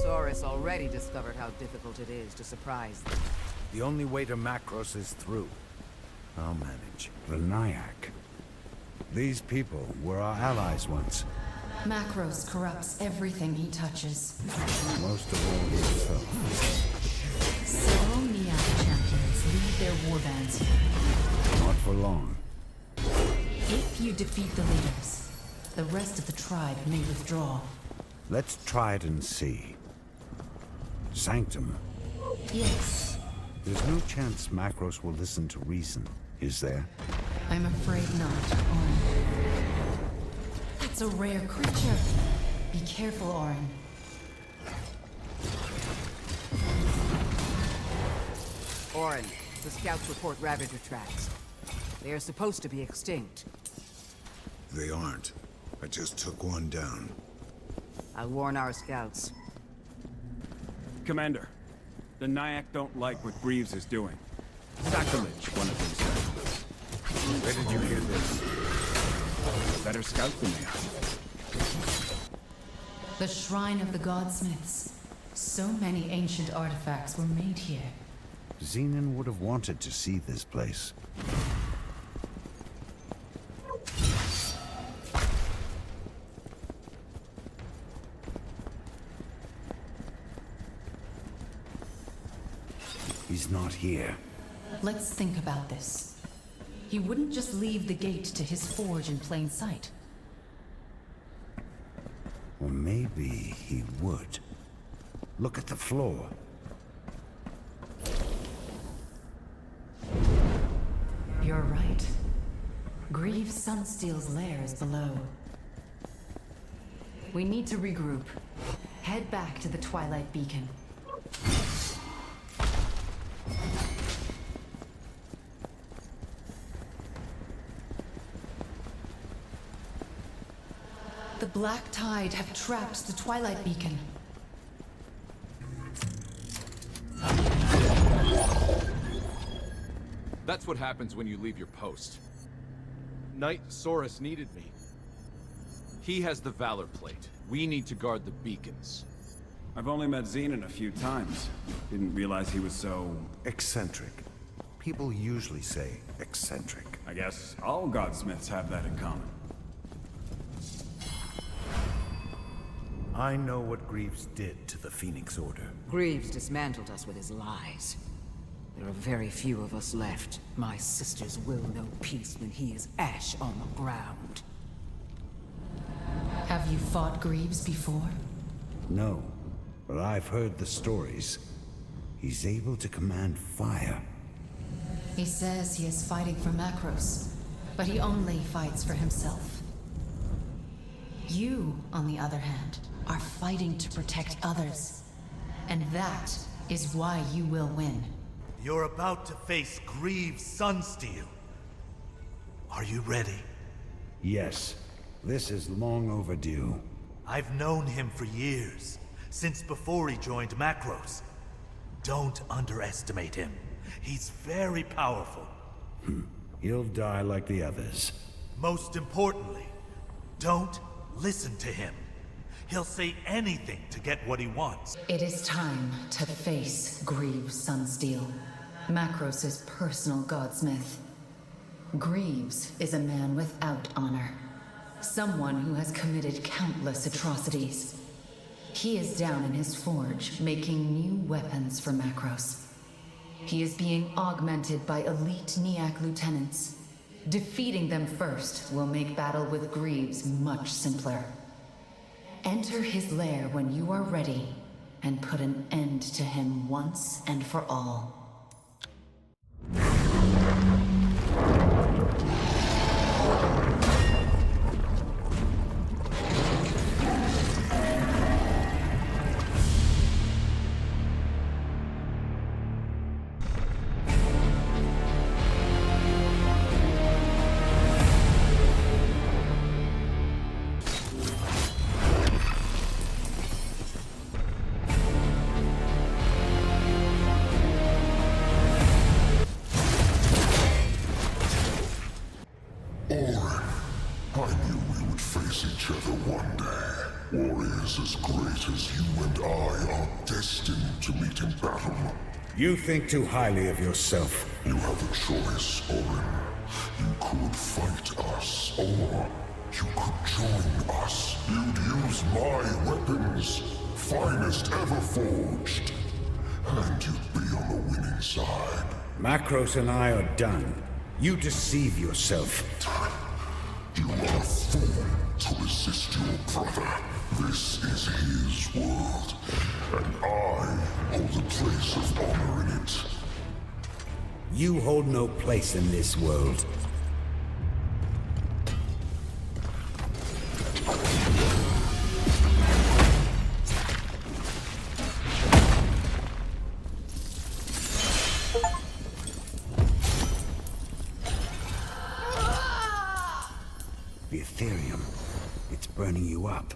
Soros already discovered how difficult it is to surprise them. The only way to Macros is through. I'll manage. The Nyack. These people were our allies once. Macros corrupts everything he touches. Most of all himself. Several Niak champions lead their warbands here. Not for long. If you defeat the leaders, the rest of the tribe may withdraw. Let's try it and see. Sanctum. Yes. There's no chance Macros will listen to reason, is there? I'm afraid not, Orin. That's a rare creature. Be careful, Orin. Orin, the scouts report Ravager tracks. They are supposed to be extinct. They aren't. I just took one down. I'll warn our scouts. Commander, the Nyack don't like what Greaves is doing. Sacrilege, one of them said. Where did you hear this? Better scout than they are. The Shrine of the Godsmiths. So many ancient artifacts were made here. Xenon would have wanted to see this place. He's not here. Let's think about this. He wouldn't just leave the gate to his forge in plain sight. Or maybe he would. Look at the floor. You're right. Greaves Sunsteel's lair is below. We need to regroup. Head back to the Twilight Beacon. The Black Tide have trapped the Twilight Beacon. That's what happens when you leave your post. Knight Soros needed me. He has the Valor Plate. We need to guard the beacons. I've only met Xenon a few times. Didn't realize he was so... Eccentric. People usually say eccentric. I guess all Godsmiths have that in common. I know what Greaves did to the Phoenix Order. Greaves dismantled us with his lies. There are very few of us left. My sisters will know peace when he is ash on the ground. Have you fought Greaves before? No, but I've heard the stories. He's able to command fire. He says he is fighting for Macros, but he only fights for himself. You, on the other hand, are fighting to protect others. And that is why you will win. You're about to face Greaves Sunsteel. Are you ready? Yes. This is long overdue. I've known him for years, since before he joined Macros. Don't underestimate him. He's very powerful. He'll die like the others. Most importantly, don't listen to him. He'll say anything to get what he wants. It is time to face Greaves Sunsteel, Macros' personal godsmith. Greaves is a man without honor. Someone who has committed countless atrocities. He is down in his forge, making new weapons for Macros. He is being augmented by elite Niak lieutenants. Defeating them first will make battle with Greaves much simpler. Enter his lair when you are ready, and put an end to him once and for all. Warriors as great as you and I are destined to meet in battle. You think too highly of yourself. You have a choice, Orin. You could fight us, or you could join us. You'd use my weapons, finest ever forged, and you'd be on the winning side. Macros and I are done. You deceive yourself. You are a fool to resist your brother. This is his world, and I hold a place of honor in it. You hold no place in this world. The Ethereum, it's burning you up.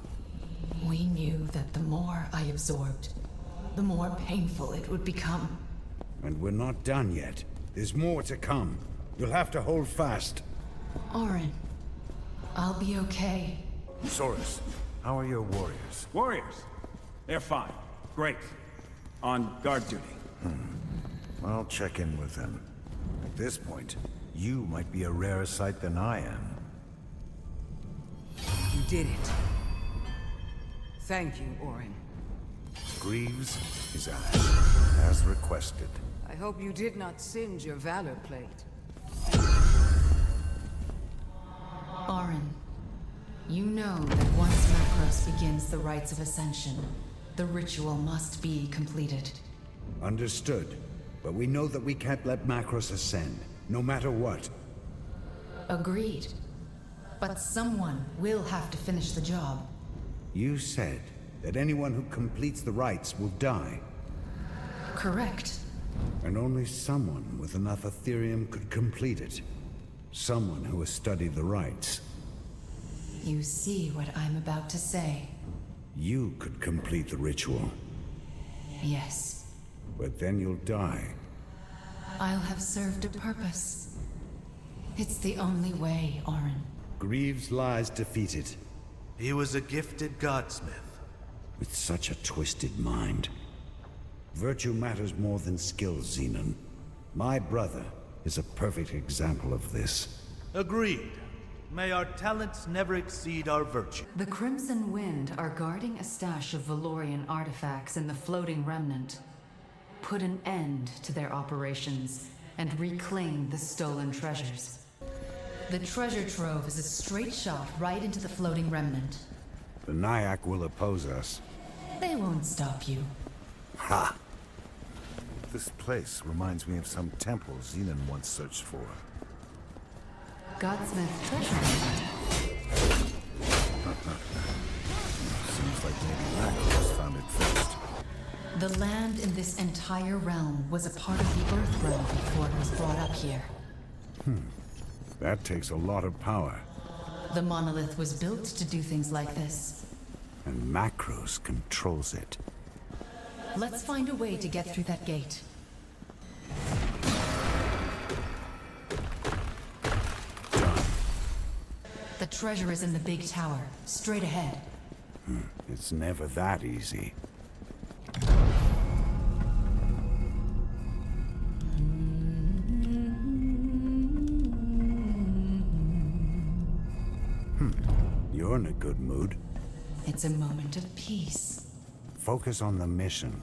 We knew that the more I absorbed, the more painful it would become. And we're not done yet. There's more to come. You'll have to hold fast. Orin, I'll be okay. Soros, how are your warriors? Warriors? They're fine. Great. On guard duty. I'll check in with them. At this point, you might be a rarer sight than I am. You did it. Thank you, Orin. Greaves is ours, as requested. I hope you did not singe your valor plate. Orin, you know that once Macros begins the rites of ascension, the ritual must be completed. Understood. But we know that we can't let Macros ascend, no matter what. Agreed. But someone will have to finish the job. You said that anyone who completes the rites will die. Correct. And only someone with enough Ethereum could complete it. Someone who has studied the rites. You see what I'm about to say. You could complete the ritual. Yes. But then you'll die. I'll have served a purpose. It's the only way, Orin. Greaves lies defeated. He was a gifted godsmith. With such a twisted mind. Virtue matters more than skill, Xenon. My brother is a perfect example of this. Agreed. May our talents never exceed our virtue. The Crimson Wind are guarding a stash of Valorian artifacts in the floating remnant. Put an end to their operations and reclaim the stolen treasures. The treasure trove is a straight shot right into the floating remnant. The Nyack will oppose us. They won't stop you. Ha! This place reminds me of some temple Xenon once searched for. Godsmith treasure. Seems like maybe Macros found it first. The land in this entire realm was a part of the Earth realm before it was brought up here. That takes a lot of power. The monolith was built to do things like this. And Macros controls it. Let's find a way to get through that gate. Done. The treasure is in the big tower, straight ahead. It's never that easy. You're in a good mood. It's a moment of peace. Focus on the mission.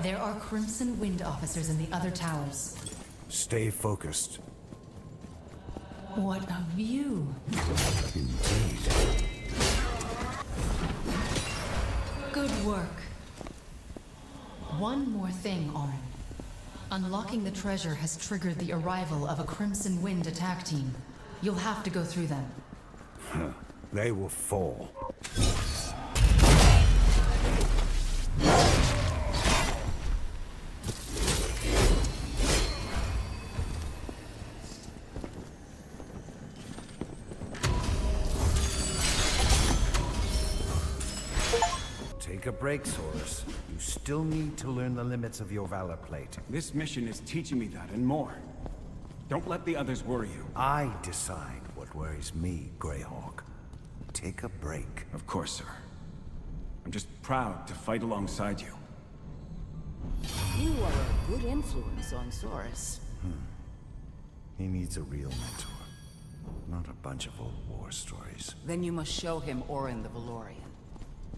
There are Crimson Wind officers in the other towers. Stay focused. What a view! Indeed. Good work. One more thing, Orin. Unlocking the treasure has triggered the arrival of a Crimson Wind attack team. You'll have to go through them. They will fall. Take a break, Source. You still need to learn the limits of your Valor Plate. This mission is teaching me that and more. Don't let the others worry you. I decide what worries me, Greyhawk. Take a break. Of course, sir. I'm just proud to fight alongside you. You are a good influence on Soros. He needs a real mentor, not a bunch of old war stories. Then you must show him Orin the Valorian,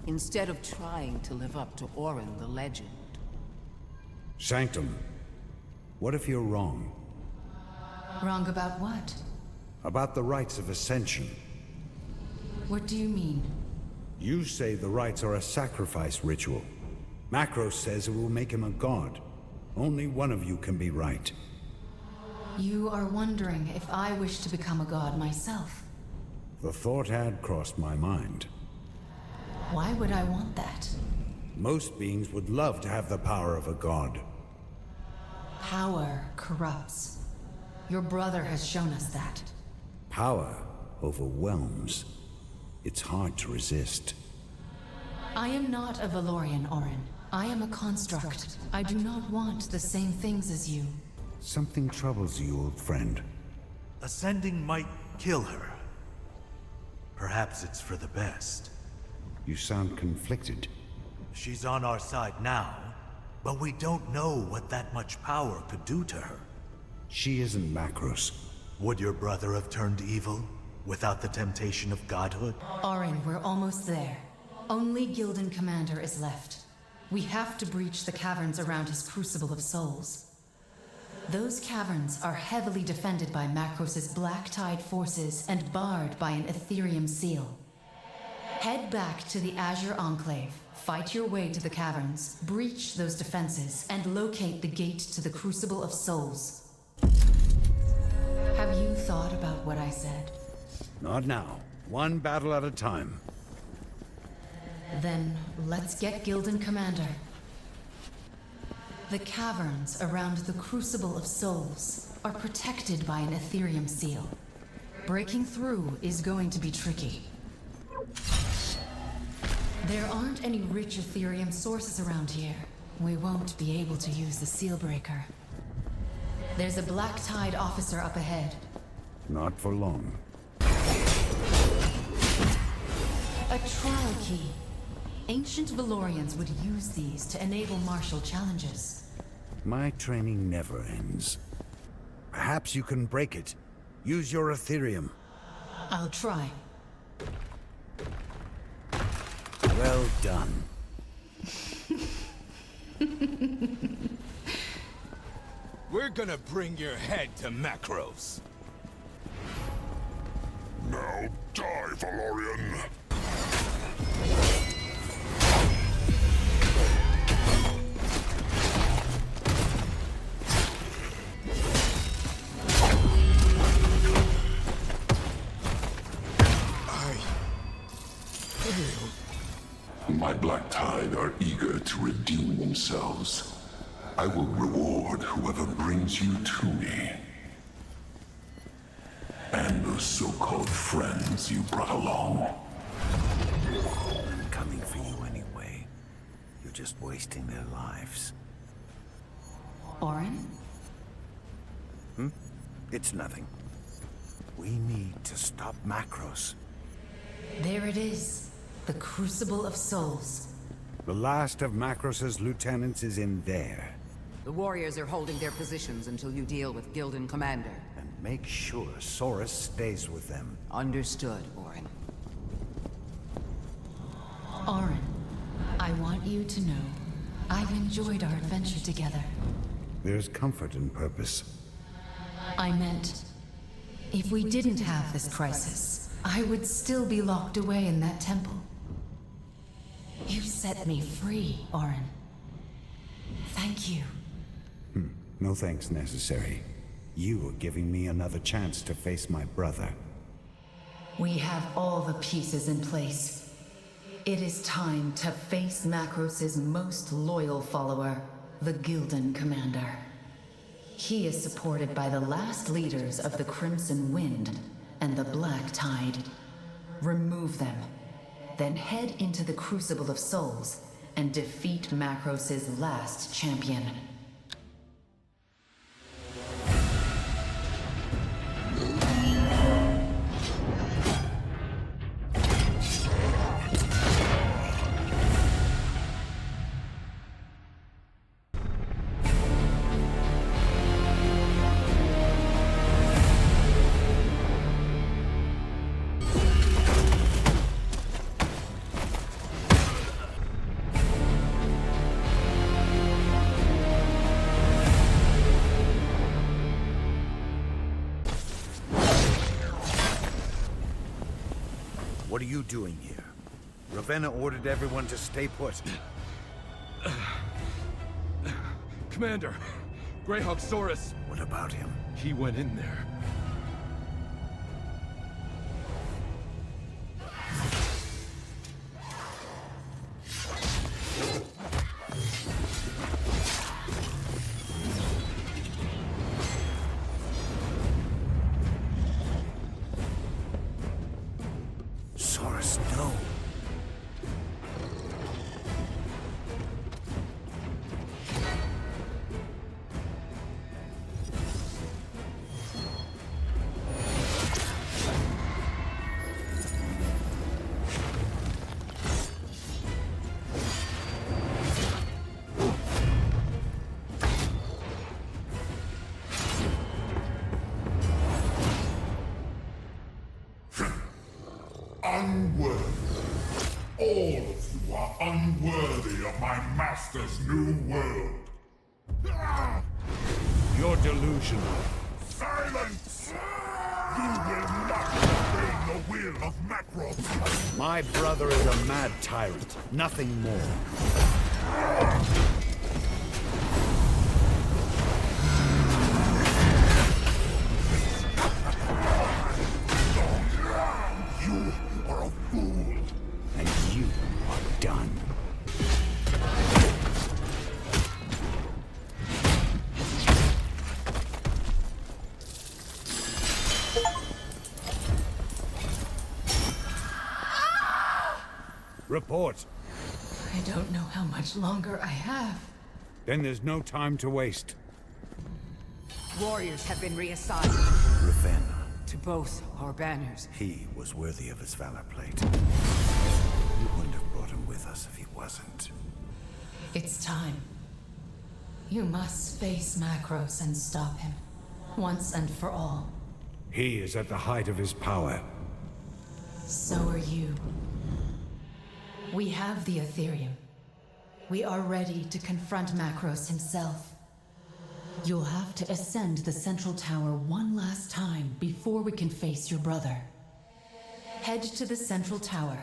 instead of trying to live up to Orin the legend. Sanctum, what if you're wrong? Wrong about what? About the rites of ascension. What do you mean? You say the rites are a sacrifice ritual. Macros says it will make him a god. Only one of you can be right. You are wondering if I wish to become a god myself. The thought had crossed my mind. Why would I want that? Most beings would love to have the power of a god. Power corrupts. Your brother has shown us that. Power overwhelms. It's hard to resist. I am not a Valorian, Orin. I am a construct. I do not want the same things as you. Something troubles you, old friend. Ascending might kill her. Perhaps it's for the best. You sound conflicted. She's on our side now, but we don't know what that much power could do to her. She isn't Macros. Would your brother have turned evil without the temptation of godhood? Orin, we're almost there. Only Gildan Commander is left. We have to breach the caverns around his Crucible of Souls. Those caverns are heavily defended by Macros' Black Tide forces and barred by an Ethereum seal. Head back to the Azure Enclave, fight your way to the caverns, breach those defenses, and locate the gate to the Crucible of Souls. Have you thought about what I said? Not now. One battle at a time. Then let's get Gildan Commander. The caverns around the Crucible of Souls are protected by an Ethereum seal. Breaking through is going to be tricky. There aren't any rich Ethereum sources around here. We won't be able to use the seal breaker. There's a Black Tide officer up ahead. Not for long. A trial key. Ancient Valorians would use these to enable martial challenges. My training never ends. Perhaps you can break it. Use your Ethereum. I'll try. Well done. We're gonna bring your head to Macros. Now die, Valorian! my Black Tide are eager to redeem themselves. I will reward whoever brings you to me. And those so-called friends you brought along. I'm coming for you anyway. You're just wasting their lives. Orin? It's nothing. We need to stop Macros. There it is. The Crucible of Souls. The last of Macros's lieutenants is in there. The warriors are holding their positions until you deal with Gildan Commander. And make sure Saurus stays with them. Understood, Orin. Orin, I want you to know I've enjoyed our adventure together. There's comfort in purpose. I meant, if we didn't have this crisis, I would still be locked away in that temple. You set me free, Orin. Thank you. No thanks necessary. You are giving me another chance to face my brother. We have all the pieces in place. It is time to face Macros's most loyal follower, the Gildan Commander. He is supported by the last leaders of the Crimson Wind and the Black Tide. Remove them, then head into the Crucible of Souls and defeat Macros's last champion. What are you doing here? Ravenna ordered everyone to stay put. Commander, Greyhawk Saurus. What about him? He went in there. Saurus, no. Unworthy. All of you are unworthy of my master's new world. You're delusional. Silence! You will not obey the will of Macros. My brother is a mad tyrant, nothing more. You are a fool. And you are done. Report. I don't know how much longer I have. Then there's no time to waste. Warriors have been reassigned Ravenna. to both our banners. He was worthy of his valor plate. You wouldn't have brought him with us if he wasn't. It's time. You must face Macros and stop him, once and for all. He is at the height of his power. So are you. We have the Ethereum. We are ready to confront Macros himself. You'll have to ascend the central tower one last time before we can face your brother. Head to the central tower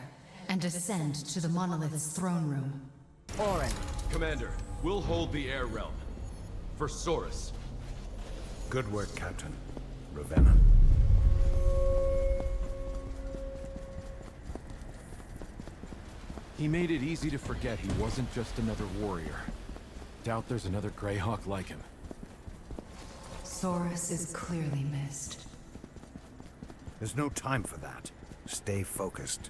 and ascend to the monolith's throne room. Orin, Commander, we'll hold the air realm. For Saurus. Good work, Captain. Ravenna. He made it easy to forget he wasn't just another warrior. Doubt there's another Greyhawk like him. Soros is clearly missed. There's no time for that. Stay focused.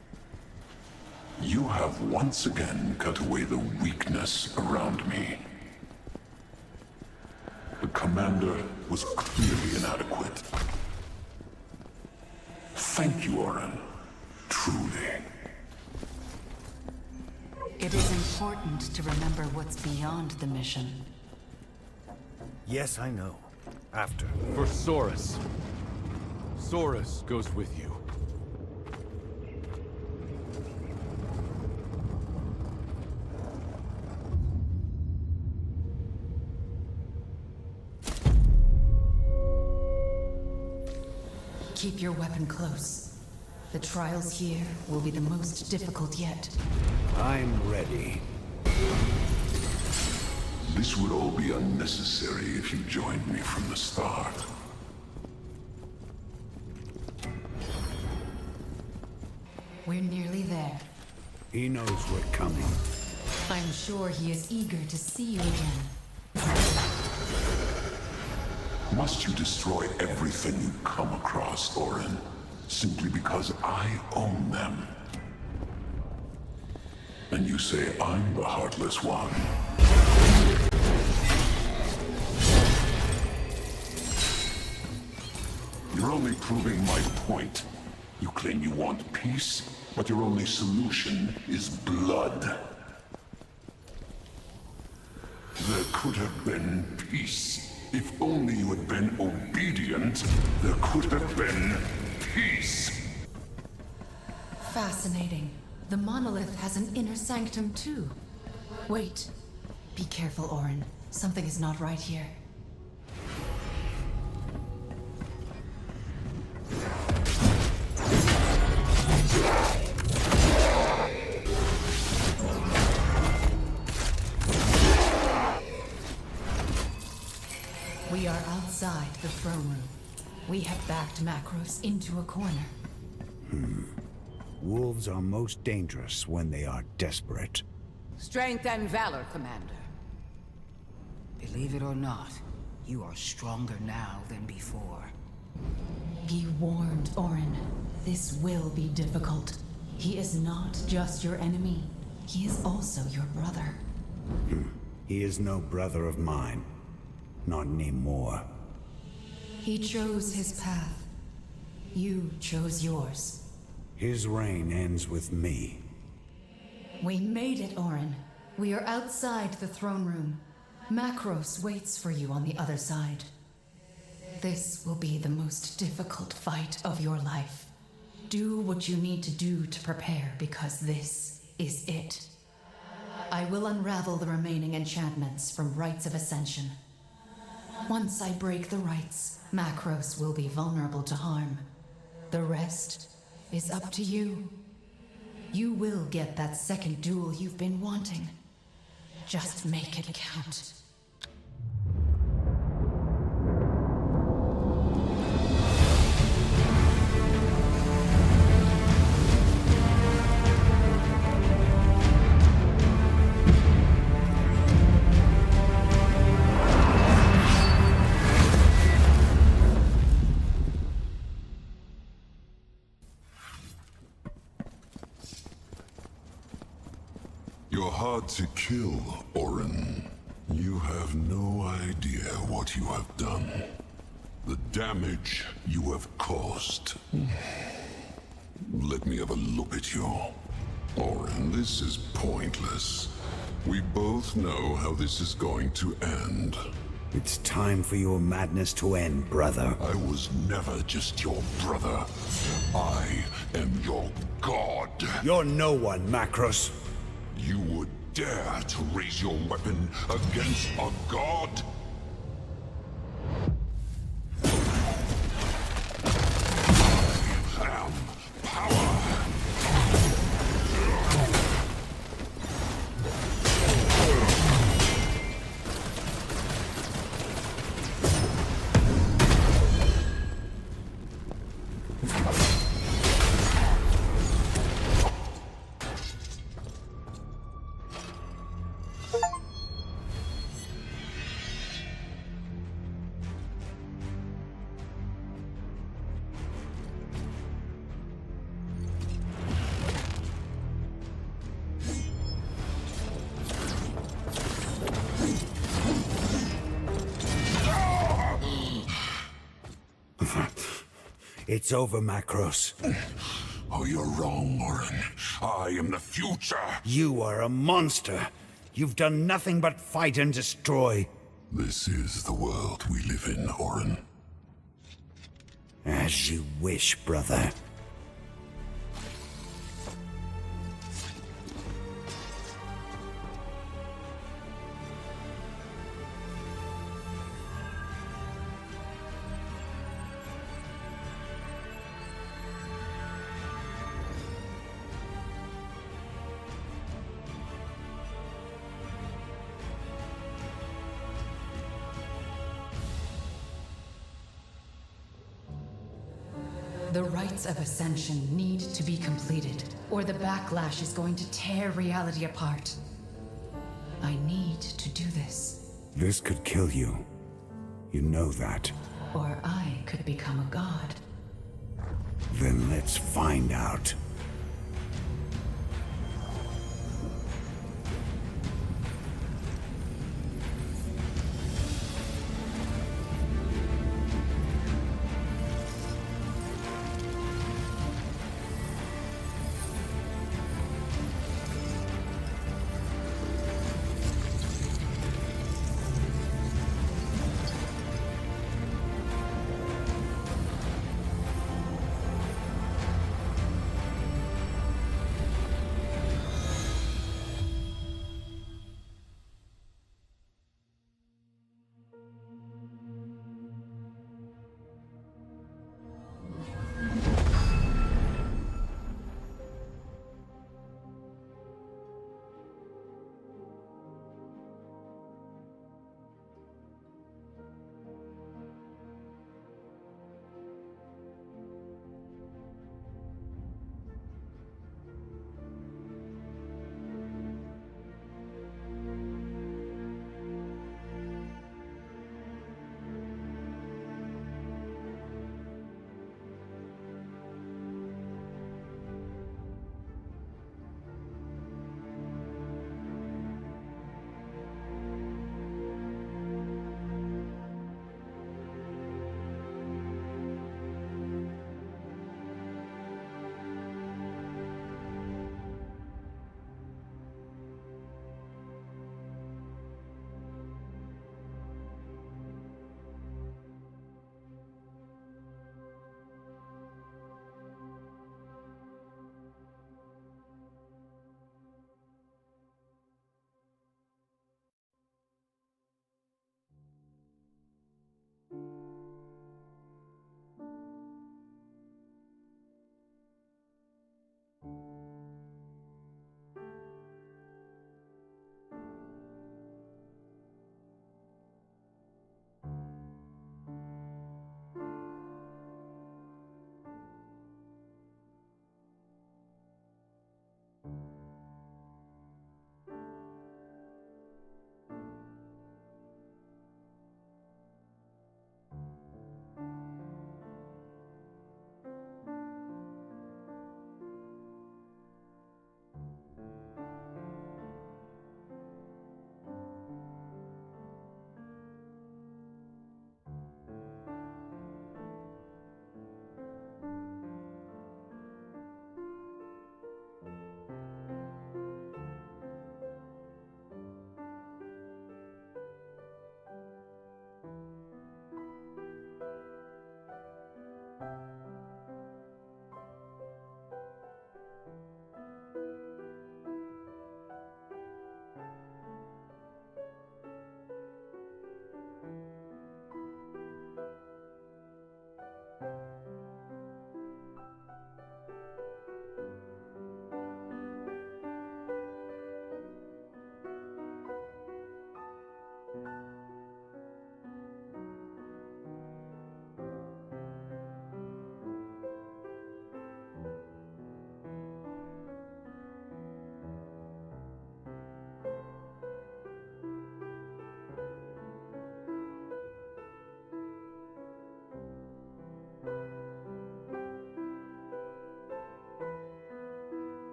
You have once again cut away the weakness around me. The commander was clearly inadequate. Thank you, Oren. Truly. It is important to remember what's beyond the mission. Yes, I know. After. For Soros. Soros goes with you. Keep your weapon close. The trials here will be the most difficult yet. I'm ready. This would all be unnecessary if you joined me from the start. We're nearly there. He knows we're coming. I'm sure he is eager to see you again. Must you destroy everything you come across, Oren, simply because I own them? And you say I'm the heartless one. You're only proving my point. You claim you want peace, but your only solution is blood. There could have been peace. If only you had been obedient, there could have been peace. Fascinating. The monolith has an inner sanctum too. Wait. Be careful, Oren. Something is not right here. We are outside the throne room. We have backed Macros into a corner. Wolves are most dangerous when they are desperate. Strength and valor, Commander. Believe it or not, you are stronger now than before. Be warned, Oren. This will be difficult. He is not just your enemy. He is also your brother. He is no brother of mine. Not anymore. He chose his path. You chose yours. His reign ends with me. We made it, Oren. We are outside the throne room. Macros waits for you on the other side. This will be the most difficult fight of your life. Do what you need to do to prepare, because this is it. I will unravel the remaining enchantments from Rites of Ascension. Once I break the rites, Macros will be vulnerable to harm. The rest is up to you. You will get that second duel you've been wanting. Just make it count. You're hard to kill, Oren. You have no idea what you have done. The damage you have caused. Let me have a look at you. Oren, this is pointless. We both know how this is going to end. It's time for your madness to end, brother. I was never just your brother. I am your god. You're no one, Macros. You would dare to raise your weapon against a god? I am power! It's over, Macros. Oh, you're wrong, Orin. I am the future. You are a monster. You've done nothing but fight and destroy. This is the world we live in, Orin. As you wish, brother. The rites of ascension need to be completed, or the backlash is going to tear reality apart. I need to do this. This could kill you. You know that. Or I could become a god. Then let's find out.